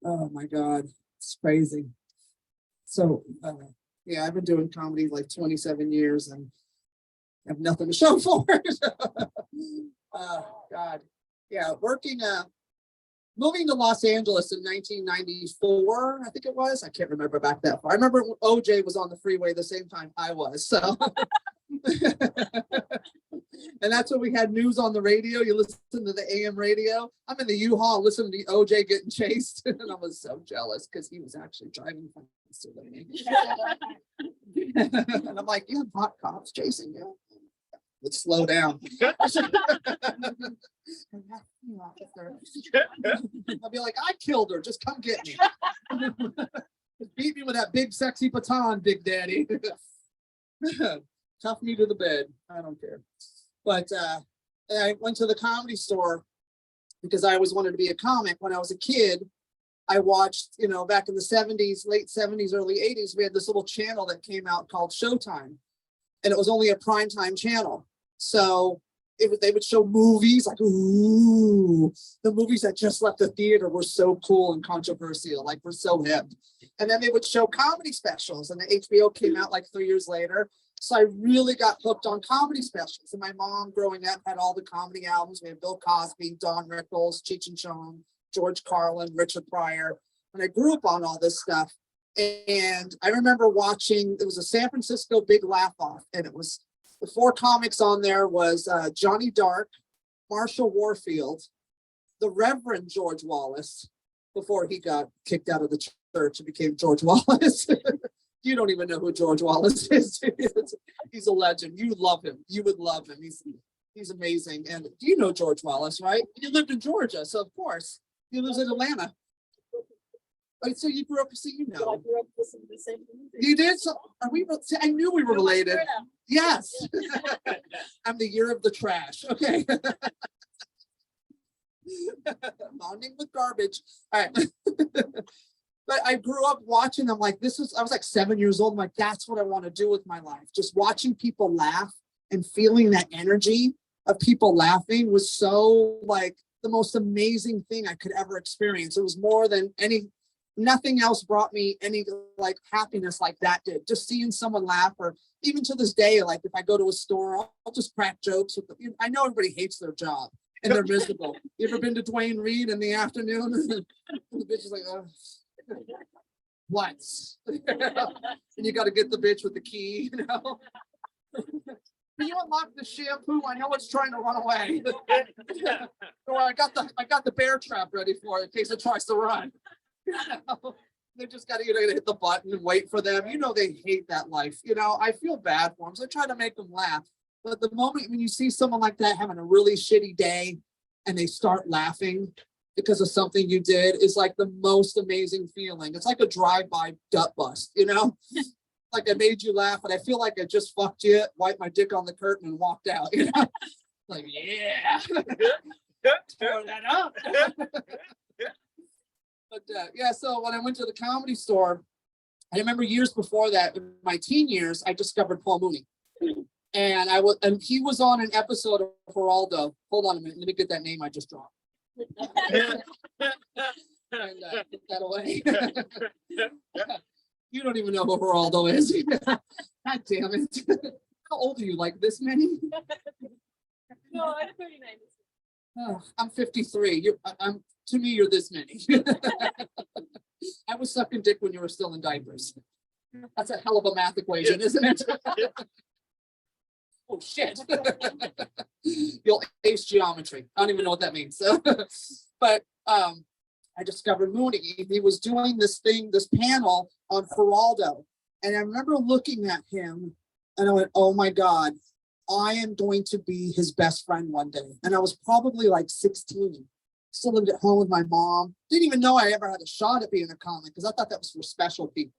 Oh my God, it's crazy. So yeah, I've been doing comedy like 27 years and have nothing to show for it. God, yeah, moving to Los Angeles in 1994, I think it was. I can't remember back that far. I remember OJ was on the freeway the same time I was. So, and that's when we had news on the radio. You listen to the AM radio. I'm in the U-Haul listening to OJ getting chased, and I was so jealous because he was actually driving faster than me. And I'm like, you have hot cops chasing you. Let's slow down. I'll be like, I killed her. Just come get me. Beat me with that big sexy baton, Big Daddy. Tough me to the bed. I don't care. But I went to the Comedy Store because I always wanted to be a comic. When I was a kid, I watched, you know, back in the 70s, late 70s, early 80s, we had this little channel that came out called Showtime. And it was only a primetime channel. So they would show movies like, ooh, the movies that just left the theater were so cool and controversial, like we're so hip. And then they would show comedy specials, and the HBO came out like 3 years later. So I really got hooked on comedy specials. And my mom growing up had all the comedy albums. We had Bill Cosby, Don Rickles, Cheech and Chong, George Carlin, Richard Pryor. And I grew up on all this stuff. And I remember watching, it was a San Francisco Big Laugh Off, and it was the 4 comics on there was Johnny Dark, Marshall Warfield, the Reverend George Wallace, before he got kicked out of the church and became George Wallace. You don't even know who George Wallace is. He's a legend. You love him. You would love him. He's amazing. And you know George Wallace, right? You lived in Georgia, so of course. He lives in Atlanta. Oh, so you grew up, so you know. I grew up listening to the same music. You did? So are we? I knew we were related. Yes. I'm the year of the trash. Okay. Bonding with garbage. All right. But I grew up watching them like I was like 7 years old. I'm like, that's what I want to do with my life. Just watching people laugh and feeling that energy of people laughing was so like the most amazing thing I could ever experience. It was more than nothing else brought me any like happiness like that did. Just seeing someone laugh, or even to this day, like if I go to a store, I'll just crack jokes with them. I know everybody hates their job and they're miserable. You ever been to Dwayne Reed in the afternoon? And the bitch is like, oh, what? And you got to get the bitch with the key, you know? Can you unlock the shampoo? I know it's trying to run away. Or I got the bear trap ready for it in case it tries to run. They just got to hit the button and wait for them. You know, they hate that life. You know, I feel bad for them. So I try to make them laugh. But the moment when you see someone like that having a really shitty day and they start laughing because of something you did is like the most amazing feeling. It's like a drive-by gut bust, you know? Like I made you laugh, and I feel like I just fucked you, wiped my dick on the curtain and walked out, you know? Like, yeah. Tear that up. But yeah, so when I went to the Comedy Store, I remember years before that, in my teen years, I discovered Paul Mooney. And he was on an episode of Geraldo. Hold on a minute, let me get that name I just dropped. And put that away. You don't even know who Geraldo is. God damn it. How old are you? Like this many? No, I'm 39. Oh, I'm 53. To me, you're this many. I was sucking dick when you were still in diapers. That's a hell of a math equation, isn't it? Oh shit. You'll ace geometry. I don't even know what that means. But I discovered Mooney. He was doing this panel on Geraldo. And I remember looking at him and I went, oh my God, I am going to be his best friend one day. And I was probably like 16. Still lived at home with my mom. Didn't even know I ever had a shot at being a comic because I thought that was for special people.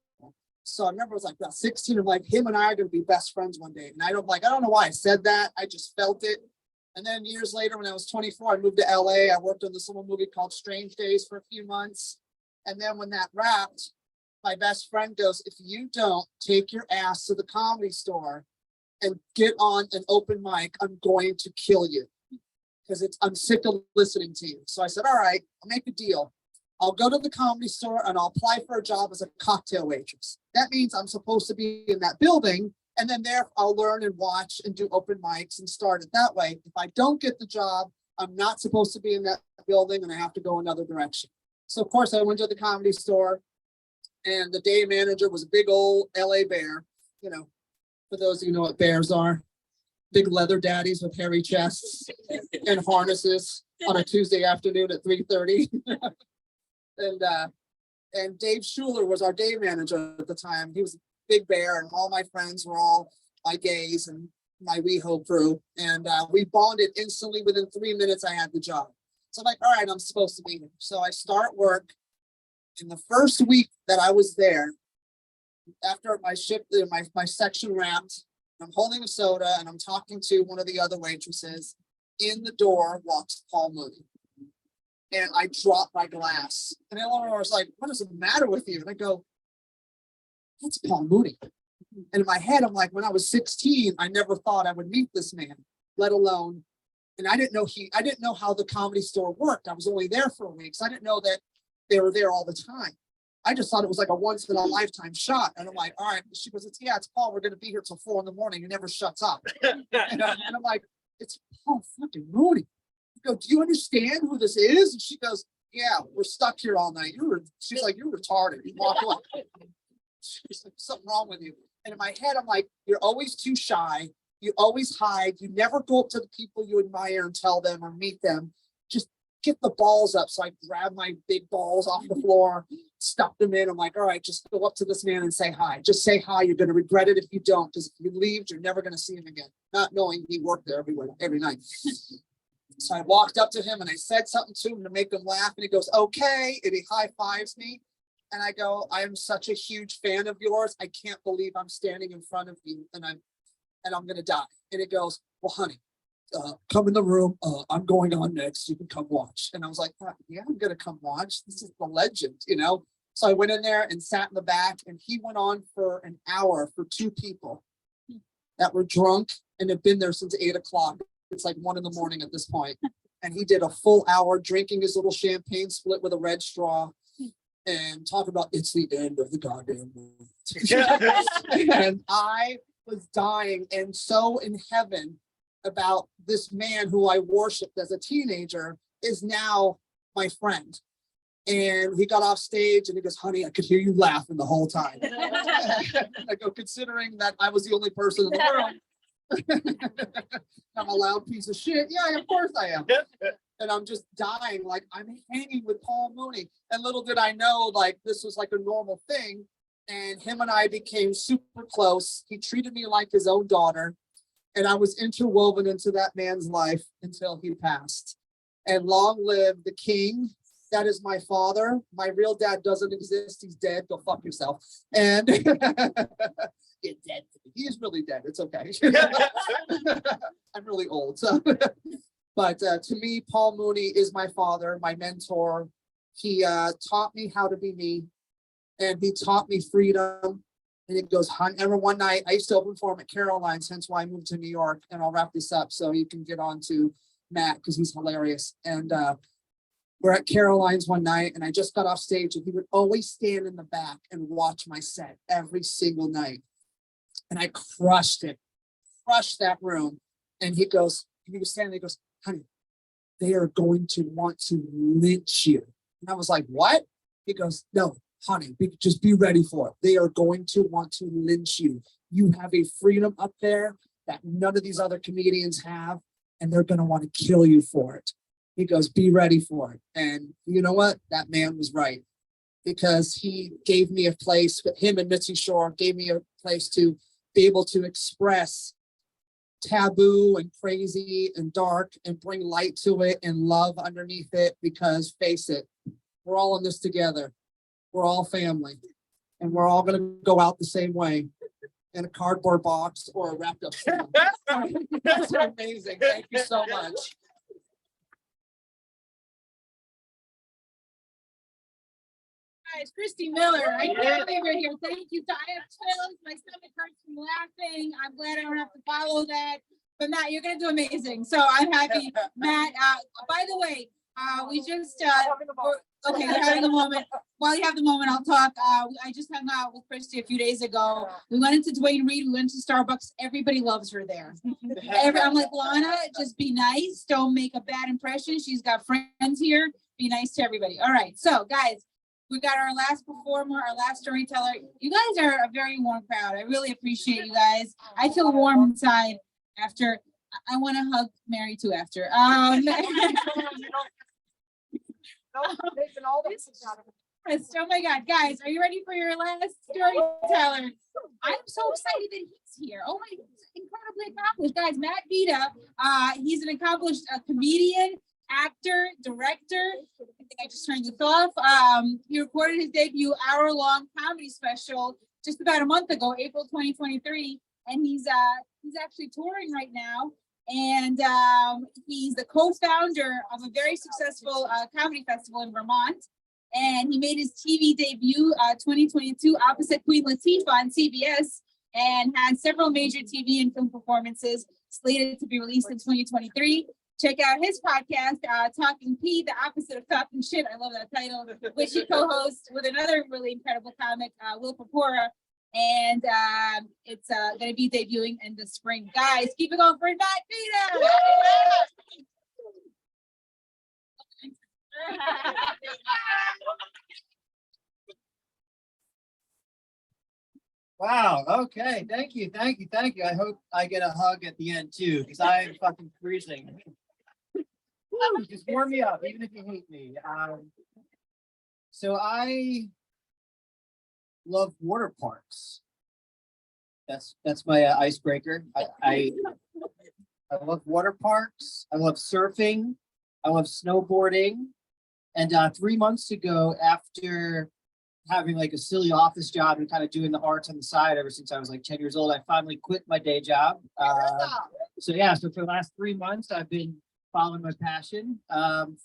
So I remember I was like about 16. I'm like, him and I are going to be best friends one day. And I don't know why I said that. I just felt it. And then years later, when I was 24, I moved to LA. I worked on this little movie called Strange Days for a few months. And then when that wrapped, my best friend goes, if you don't take your ass to the Comedy Store and get on an open mic, I'm going to kill you. Because I'm sick of listening to you. So I said, all right, I'll make a deal. I'll go to the Comedy Store and I'll apply for a job as a cocktail waitress. That means I'm supposed to be in that building. And then there I'll learn and watch and do open mics and start it that way. If I don't get the job, I'm not supposed to be in that building and I have to go another direction. So of course I went to the Comedy Store and the day manager was a big old LA bear. You know, for those of you who know what bears are, big leather daddies with hairy chests and harnesses on a Tuesday afternoon at 3:30. And Dave Schuler was our day manager at the time. He was a big bear, and all my friends were all my gays and my WeHo crew. And we bonded instantly. Within 3 minutes, I had the job. So I'm like, all right, I'm supposed to be here. So I start work. In the first week that I was there, after my shift, my section wrapped, I'm holding a soda and I'm talking to one of the other waitresses. In the door walks Paul Mooney. And I dropped my glass. And Eleanor was like, what is the matter with you? And I go, that's Paul Mooney. And in my head, I'm like, when I was 16, I never thought I would meet this man, let alone, and I didn't know how the Comedy Store worked. I was only there for a week. So I didn't know that they were there all the time. I just thought it was like a once in a lifetime shot. And I'm like, all right. She goes, yeah, it's Paul. We're going to be here till 4 a.m. He never shuts up. and I'm like, it's Paul fucking Mooney. I go, do you understand who this is? And she goes, yeah, we're stuck here all night. She's like, you're retarded. You walk away. She's like, something wrong with you. And in my head, I'm like, you're always too shy. You always hide. You never go up to the people you admire and tell them or meet them. Just get the balls up. So I grab my big balls off the floor, stuff them in. I'm like, all right, just go up to this man and say hi. Just say hi. You're going to regret it if you don't, because if you leave, you're never going to see him again. Not knowing he worked there every night. So I walked up to him and I said something to him to make him laugh. And he goes, okay. And he high fives me. And I go, I am such a huge fan of yours. I can't believe I'm standing in front of you and I'm going to die. And it goes, well, honey, come in the room. I'm going on next. You can come watch. And I was like, yeah, I'm going to come watch. This is the legend, you know? So I went in there and sat in the back and he went on for an hour for 2 people that were drunk and had been there since 8 o'clock. It's like 1 a.m. at this point. And he did a full hour drinking his little champagne split with a red straw. And talk about it's the end of the goddamn world. And I was dying and so in heaven about this man who I worshipped as a teenager is now my friend. And he got off stage and he goes, honey, I could hear you laughing the whole time. I go, considering that I was the only person in the world. I'm a loud piece of shit. Yeah, of course I am. And I'm just dying, like I'm hanging with Paul Mooney. And little did I know, like this was like a normal thing. And him and I became super close. He treated me like his own daughter. And I was interwoven into that man's life until he passed. And long live the king. That is my father. My real dad doesn't exist. He's dead. Go fuck yourself. And you're dead. He is really dead. It's okay. I'm really old. So. But to me, Paul Mooney is my father, my mentor. He taught me how to be me. And he taught me freedom. And it goes, I remember one night, I used to open for him at Caroline's, hence why I moved to New York. And I'll wrap this up so you can get on to Matt, because he's hilarious. And we're at Caroline's one night, and I just got off stage, and he would always stand in the back and watch my set every single night. And I crushed that room. And he was standing there, he goes, honey, they are going to want to lynch you. And I was like, what? He goes, no, honey, just be ready for it. They are going to want to lynch you. You have a freedom up there that none of these other comedians have, and they're going to want to kill you for it. He goes, be ready for it. And you know what? That man was right, because he gave me a place, him and Mitzi Shore gave me a place to be able to express taboo and crazy and dark and bring light to it and love underneath it, because face it, we're all in this together. We're all family, and we're all going to go out the same way in a cardboard box or a wrapped up. That's amazing. Thank you so much. Guys, Christy Miller, I can't believe you're here. Thank you. So I have chills. My stomach hurts from laughing. I'm glad I don't have to follow that. But Matt, you're gonna do amazing. So I'm happy. Matt, by the way, we just okay, you're having a moment. While you have the moment, I'll talk. I just hung out with Christy a few days ago. We went into Dwayne Reed, we went to Starbucks. Everybody loves her there. I'm like, Lana, just be nice. Don't make a bad impression. She's got friends here. Be nice to everybody. All right, so guys, we got our last performer, our last storyteller. You guys are a very warm crowd. I really appreciate you guys. I feel warm inside after. I want to hug Mary too after. Yes, oh my God, guys, are you ready for your last storyteller? I'm so excited that he's here. Oh my, incredibly accomplished. Guys, Matt Vita, he's an accomplished comedian, actor, director. I think I just turned this off. He recorded his debut hour-long comedy special just about a month ago, April 2023, and he's actually touring right now. And he's the co-founder of a very successful comedy festival in Vermont. And he made his TV debut 2022 opposite Queen Latifah on CBS, and had several major TV and film performances slated to be released in 2023. Check out his podcast, Talking Pee, the opposite of talking shit. I love that title, which he co-hosts with another really incredible comic, Will Papora. And it's going to be debuting in the spring. Guys, keep it going for Vita. Wow. Okay. Thank you. Thank you. Thank you. I hope I get a hug at the end too, because I am fucking freezing. Woo, just warm me up, even if you hate me. So I love water parks. That's my icebreaker. I love water parks. I love surfing. I love snowboarding. And 3 months ago, after having like a silly office job and kind of doing the arts on the side ever since I was like 10 years old, I finally quit my day job. So for the last 3 months, I've been following my passion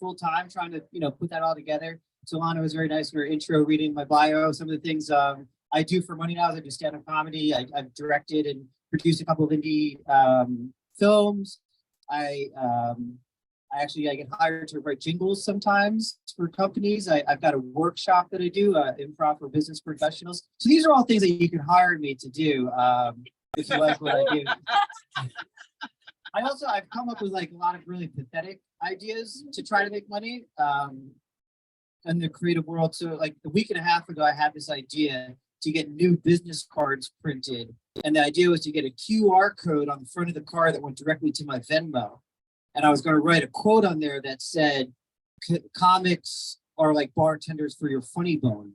full time, trying to, put that all together. So Lana was very nice for her intro, reading my bio. Some of the things I do for money now is I do stand-up comedy. I've directed and produced a couple of indie films. I get hired to write jingles sometimes for companies. I've got a workshop that I do, improv for business professionals. So these are all things that you can hire me to do if you like what I do. I've come up with like a lot of really pathetic ideas to try to make money in the creative world. So like a week and a half ago, I had this idea to get new business cards printed. And the idea was to get a QR code on the front of the card that went directly to my Venmo. And I was going to write a quote on there that said, comics are like bartenders for your funny bone.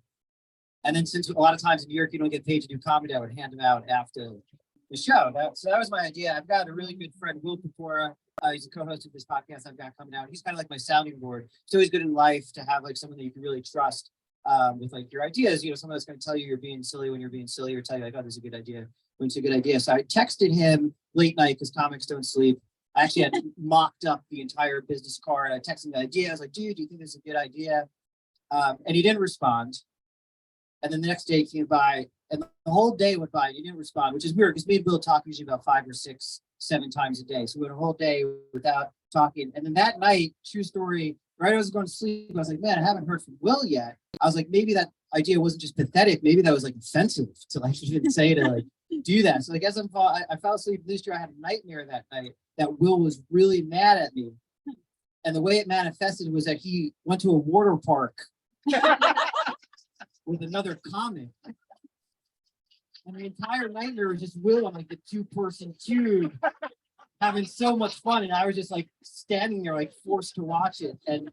And then since a lot of times in New York, you don't get paid to do comedy, I would hand them out after the show. So that was my idea. I've got a really good friend, Will Papora. He's a co-host of this podcast I've got coming out. He's kind of like my sounding board. It's always good in life to have like someone that you can really trust with like your ideas. Someone that's going to tell you you're being silly when you're being silly, or tell you like, oh, this is a good idea when it's a good idea. So I texted him late night because comics don't sleep. I actually had mocked up the entire business card. I texted him the idea. I was like, dude, do you think this is a good idea? And he didn't respond. And then the next day came by, and the whole day went by, and he didn't respond, which is weird because me and Bill talk usually about 5 or 6, 7 times a day. So we went a whole day without talking. And then that night, true story, right as I was going to sleep, I was like, man, I haven't heard from Will yet. I was like, maybe that idea wasn't just pathetic. Maybe that was like offensive to like even say to like do that. So like as I fell asleep this year, I had a nightmare that night that Will was really mad at me. And the way it manifested was that he went to a water park with another comic. And the entire nightmare was just Will on like the 2-person tube having so much fun. And I was just like standing there like forced to watch it. And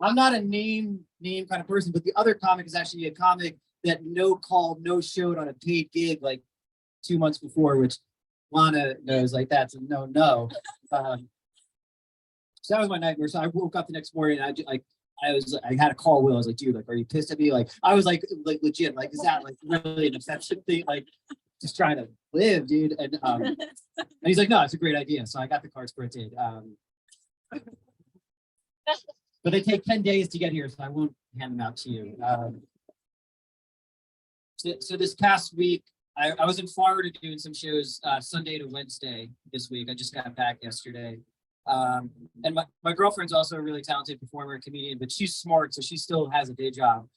I'm not a name kind of person, but the other comic is actually a comic that no showed on a paid gig like 2 months before, which Lana knows like that's a no. So that was my nightmare. So I woke up the next morning and I had to call Will. I was like, dude, like, are you pissed at me? Like, I was like legit, like, is that like really an offensive thing? Like, just trying to live, dude. And he's like, no, it's a great idea. So I got the cards printed. But they take 10 days to get here, so I won't hand them out to you. So this past week, I was in Florida doing some shows Sunday to Wednesday this week. I just got back yesterday. And my girlfriend's also a really talented performer and comedian, but she's smart, so she still has a day job.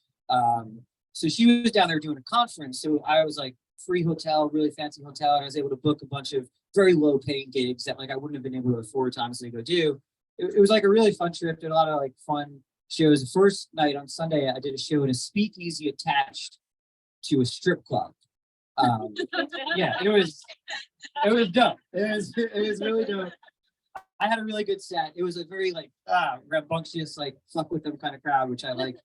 So she was down there doing a conference. So I was like, free hotel, really fancy hotel, and I was able to book a bunch of very low paying gigs that like I wouldn't have been able to afford to honestly go do. It was like a really fun trip. Did a lot of like fun shows. The first night on Sunday, I did a show in a speakeasy attached to a strip club. Yeah, it was dope. It was really dope. I had a really good set. It was a very like rambunctious, like fuck with them kind of crowd, which I like.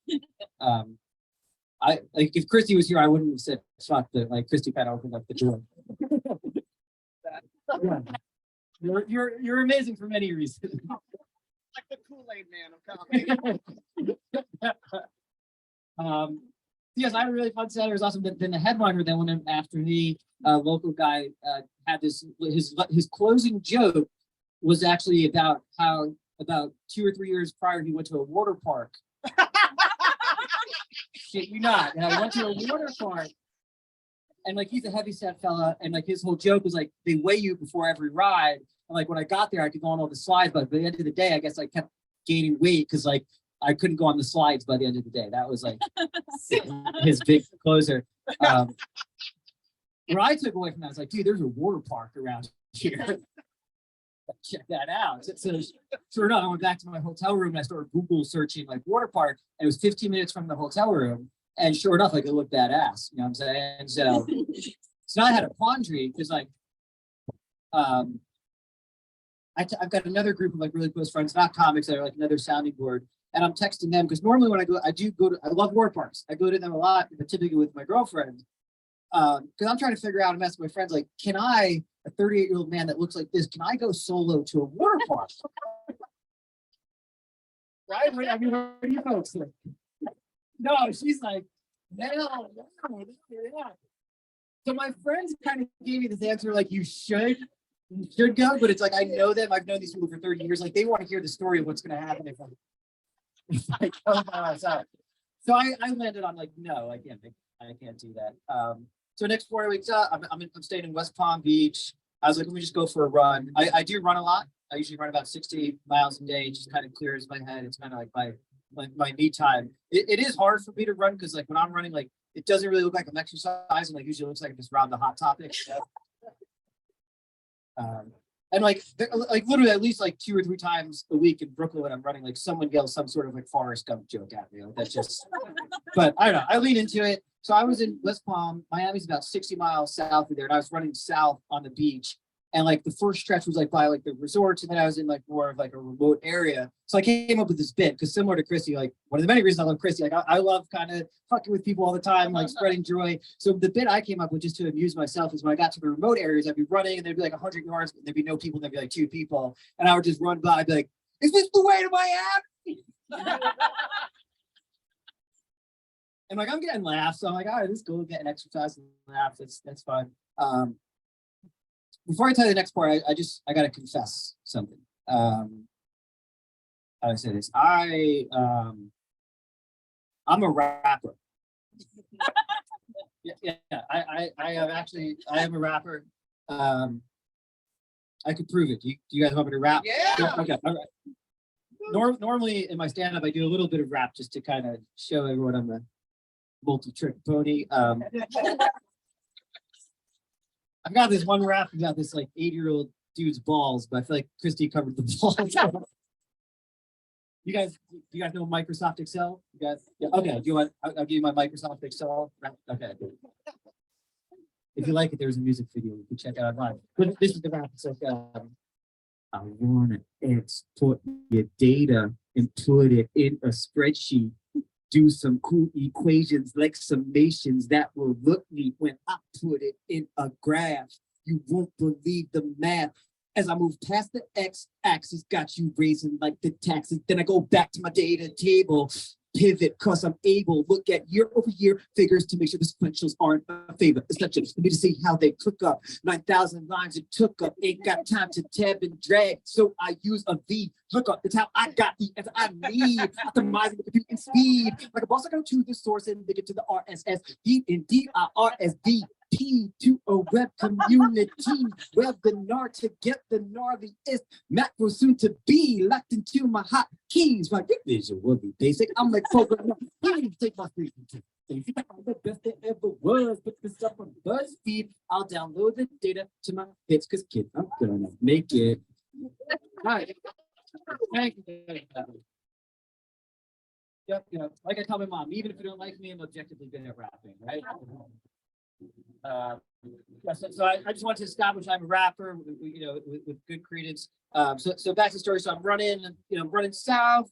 I like if Christy was here, I wouldn't have said fuck, but like Christy kind of opened up the door. Yeah. You're amazing for many reasons. Like the Kool-Aid man of comedy. Yes, I had a really fun Saturday. It was awesome. Then the headliner that went in after me, local guy, had his closing joke was actually about how about 2 or 3 years prior he went to a water park. Shit you not. And I went to a water park, and like he's a heavy set fella, and like his whole joke was like they weigh you before every ride. And like when I got there, I could go on all the slides, but by the end of the day, I guess I kept gaining weight because like I couldn't go on the slides by the end of the day. That was like his big closer. What I took away from that was like, dude, there's a water park around here. Check that out. So sure enough, I went back to my hotel room and I started Google searching like water park, and it was 15 minutes from the hotel room. And sure enough, like it looked badass. You know what I'm saying? So now I had a quandary because like I've got another group of like really close friends, not comics, that are like another sounding board. And I'm texting them because normally when I love water parks. I go to them a lot, but typically with my girlfriend. Because I'm trying to figure out and mess with my friends, like, can I, a 38-year-old man that looks like this, can I go solo to a water park? Right? I mean, what do you folks think? No, she's like, no. So my friends kind of gave me this answer, like, you should go, but it's like, I know them. I've known these people for 30 years. Like, they want to hear the story of what's going to happen if I go by myself. So I landed on like, no, I can't do that. So next 4 weeks up, I'm staying in West Palm Beach. I was like, let me just go for a run. I do run a lot. I usually run about 60 miles a day. It just kind of clears my head. It's kind of like my me time. It is hard for me to run because like when I'm running, like it doesn't really look like I'm exercising. Like usually it looks like I'm just around the hot topic. And like literally at least like 2 or 3 times a week in Brooklyn when I'm running, like someone yells some sort of like Forrest Gump joke at me. Like that's just, but I don't know. I lean into it. So I was in West Palm. Miami's about 60 miles south of there, and I was running south on the beach. And like the first stretch was like by like the resorts, and then I was in like more of like a remote area. So I came up with this bit because similar to Christy, like one of the many reasons I love Christy, like I love kind of fucking with people all the time, like spreading joy. So the bit I came up with just to amuse myself is when I got to the remote areas, I'd be running and there'd be like 100 yards, but there'd be no people, there'd be like 2 people, and I would just run by, I'd be like, "Is this the way to Miami?" And like I'm getting laughs, so I'm like, all right, this is cool, getting exercise and laughs. That's fun. Before I tell you the next part, I gotta confess something. How do I say this? I'm a rapper. Yeah. I am a rapper. I could prove it. Do you guys want me to rap? Yeah. Okay. All right. Normally in my stand-up, I do a little bit of rap just to kind of show everyone I'm a multi-trick pony. I've got this one rap about this like 80-year-old dude's balls, but I feel like Christy covered the balls. You guys know Microsoft Excel? You guys, yeah, okay. Do you want? I'll give you my Microsoft Excel. Okay. If you like it, there's a music video you can check out online. But this is the rap. It's like, I want to export your data and put it in a spreadsheet. Do some cool equations like summations that will look neat when I put it in a graph. You won't believe the math. As I move past the x-axis, got you raising like the taxes. Then I go back to my data table, pivot, cause I'm able. Look at year over year figures to make sure the sequentials aren't a favor. Essential for me to see how they cook up. 9,000 lines it took up. Ain't got time to tab and drag, so I use a V. Look up, that's how I got the answer I need. Optimizing the computing speed. Like a boss, I go to the source and dig it to the RSS. D and DIRSD. To a web community webinar to get the gnarliest macro soon to be locked into my hot keys. Like your vision will be basic. I'm like programmer. Please take my free things. I'm the best there ever was. Put this up on BuzzFeed. I'll download the data to my hits because kid, I'm gonna make it. All right. Thank you. Yep. Like I tell my mom, even if you don't like me, I'm objectively good at rapping, right? So I just want to establish I'm a rapper, with good credence. So back to the story. So I'm running south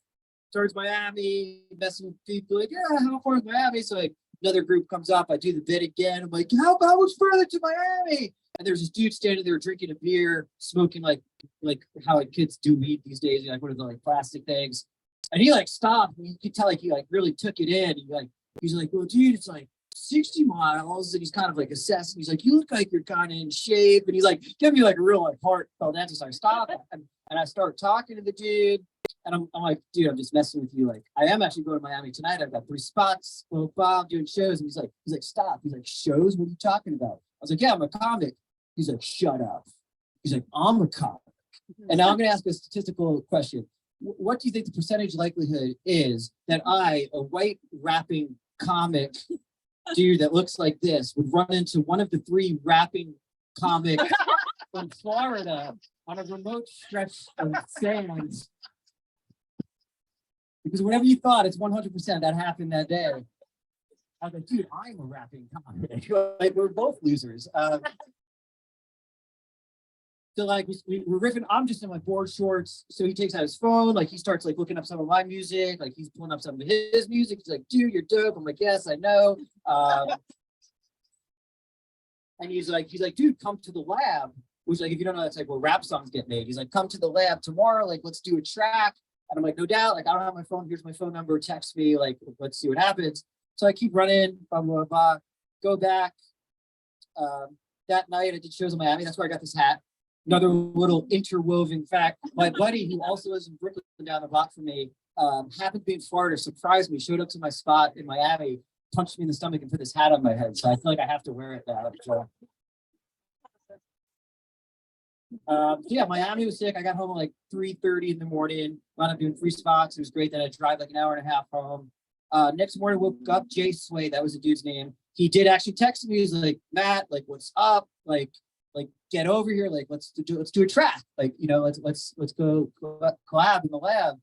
towards Miami, messing with people. Like, yeah, how far is Miami? So like another group comes up. I do the bit again. I'm like, how much further to Miami? And there's this dude standing there drinking a beer, smoking like how like kids do weed these days, like one of the like plastic things. And he like stopped. And you could tell like he like really took it in. He like He's like, well, dude, it's like 60 miles. And he's kind of like assessing. He's like, you look like you're kind of in shape. And he's like, give me like a real like heartfelt answer. So I stop and I start talking to the dude. And I'm like, dude, I'm just messing with you. Like, I am actually going to Miami tonight. I've got 3 spots. Well, Bob doing shows. And he's like, stop. He's like, shows? What are you talking about? I was like, yeah, I'm a comic. He's like, shut up. He's like, I'm a comic. And now I'm going to ask a statistical question. What do you think the percentage likelihood is that I, a white rapping comic dude that looks like this, would run into one of the 3 rapping comics from Florida on a remote stretch of sands? Because whatever you thought, it's 100% that happened that day. I was like, dude, I'm a rapping comic. Like, we're both losers. So like we're riffing. I'm just in my board shorts. So he takes out his phone, like he starts like looking up some of my music, like he's pulling up some of his music. He's like, dude, you're dope. I'm like, yes, I know. And he's like, dude, come to the lab. Which, like, if you don't know, that's like where rap songs get made. He's like, come to the lab tomorrow, like let's do a track. And I'm like, no doubt, like I don't have my phone. Here's my phone number. Text me, like let's see what happens. So I keep running, blah blah blah. Go back. That night I did shows in Miami. That's where I got this hat. Another little interwoven fact, my buddy who also lives in Brooklyn down the block from me, happened to be in Florida, surprised me, showed up to my spot in Miami, punched me in the stomach and put this hat on my head. So I feel like I have to wear it now. So, yeah, Miami was sick. I got home at like 3:30 in the morning, wound up doing 3 spots. It was great. Then I drive like an hour and a half home. Next morning, woke up, Jay Sway, that was the dude's name. He did actually text me. He was like, Matt, like, what's up? Like get over here, like let's do a track, like, you know, let's go collab in the lab.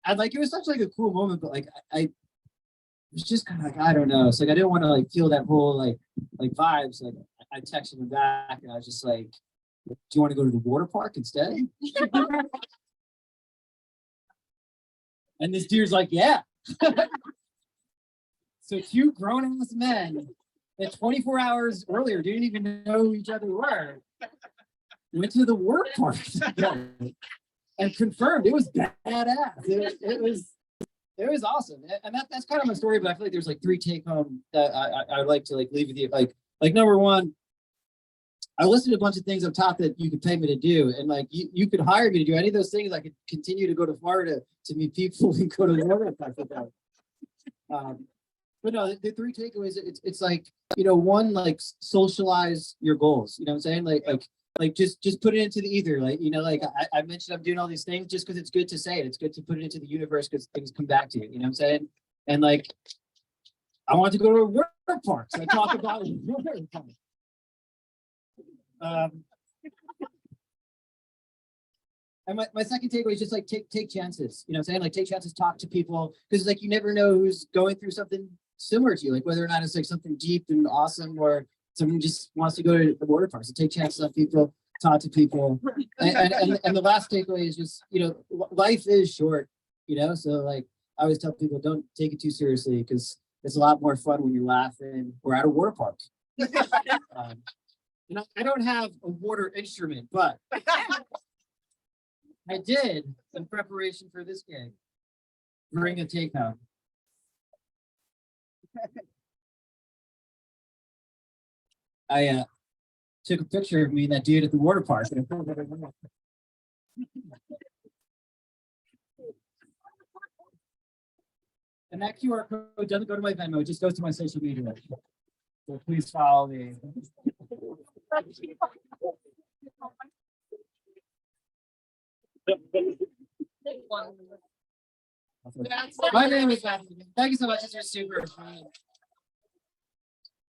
And like it was such like a cool moment, but like I was just kind of like, I don't know, it's like I didn't want to like feel that whole like vibes. Like I texted him back and I was just like, do you want to go to the water park instead? And this dude's like, yeah. So 2 grown-ass men that 24 hours earlier didn't even know who each other were, went to the water park and confirmed it was badass. It was awesome. And that's kind of my story, but I feel like there's like 3 take home that I'd like to like leave with you. Like number 1, I listened to a bunch of things up top that you could pay me to do. And like you could hire me to do any of those things. I could continue to go to Florida to meet people and go to the water park with them. But no, the 3 takeaways, it's like, you know, 1, like socialize your goals. You know what I'm saying? Like just put it into the ether. Like, you know, like I mentioned, I'm doing all these things just because it's good to say it. It's good to put it into the universe because things come back to you. You know what I'm saying? And like, I want to go to a water park. So I talk about water park. And my second takeaway is just like take chances. You know what I'm saying? Like take chances, talk to people, because like you never know who's going through something similar to you, like whether or not it's like something deep and awesome or someone just wants to go to the water park. So take chances on people, talk to people. And the last takeaway is just, you know, life is short, you know, so like I always tell people, don't take it too seriously because it's a lot more fun when you're laughing or at a water park. You know, I don't have a water instrument, but I did in preparation for this gig bring a take home. I took a picture of me and that dude at the water park. And that QR code doesn't go to my Venmo, it just goes to my social media. So please follow me. My name is Matthew. Thank you so much. This was super fun.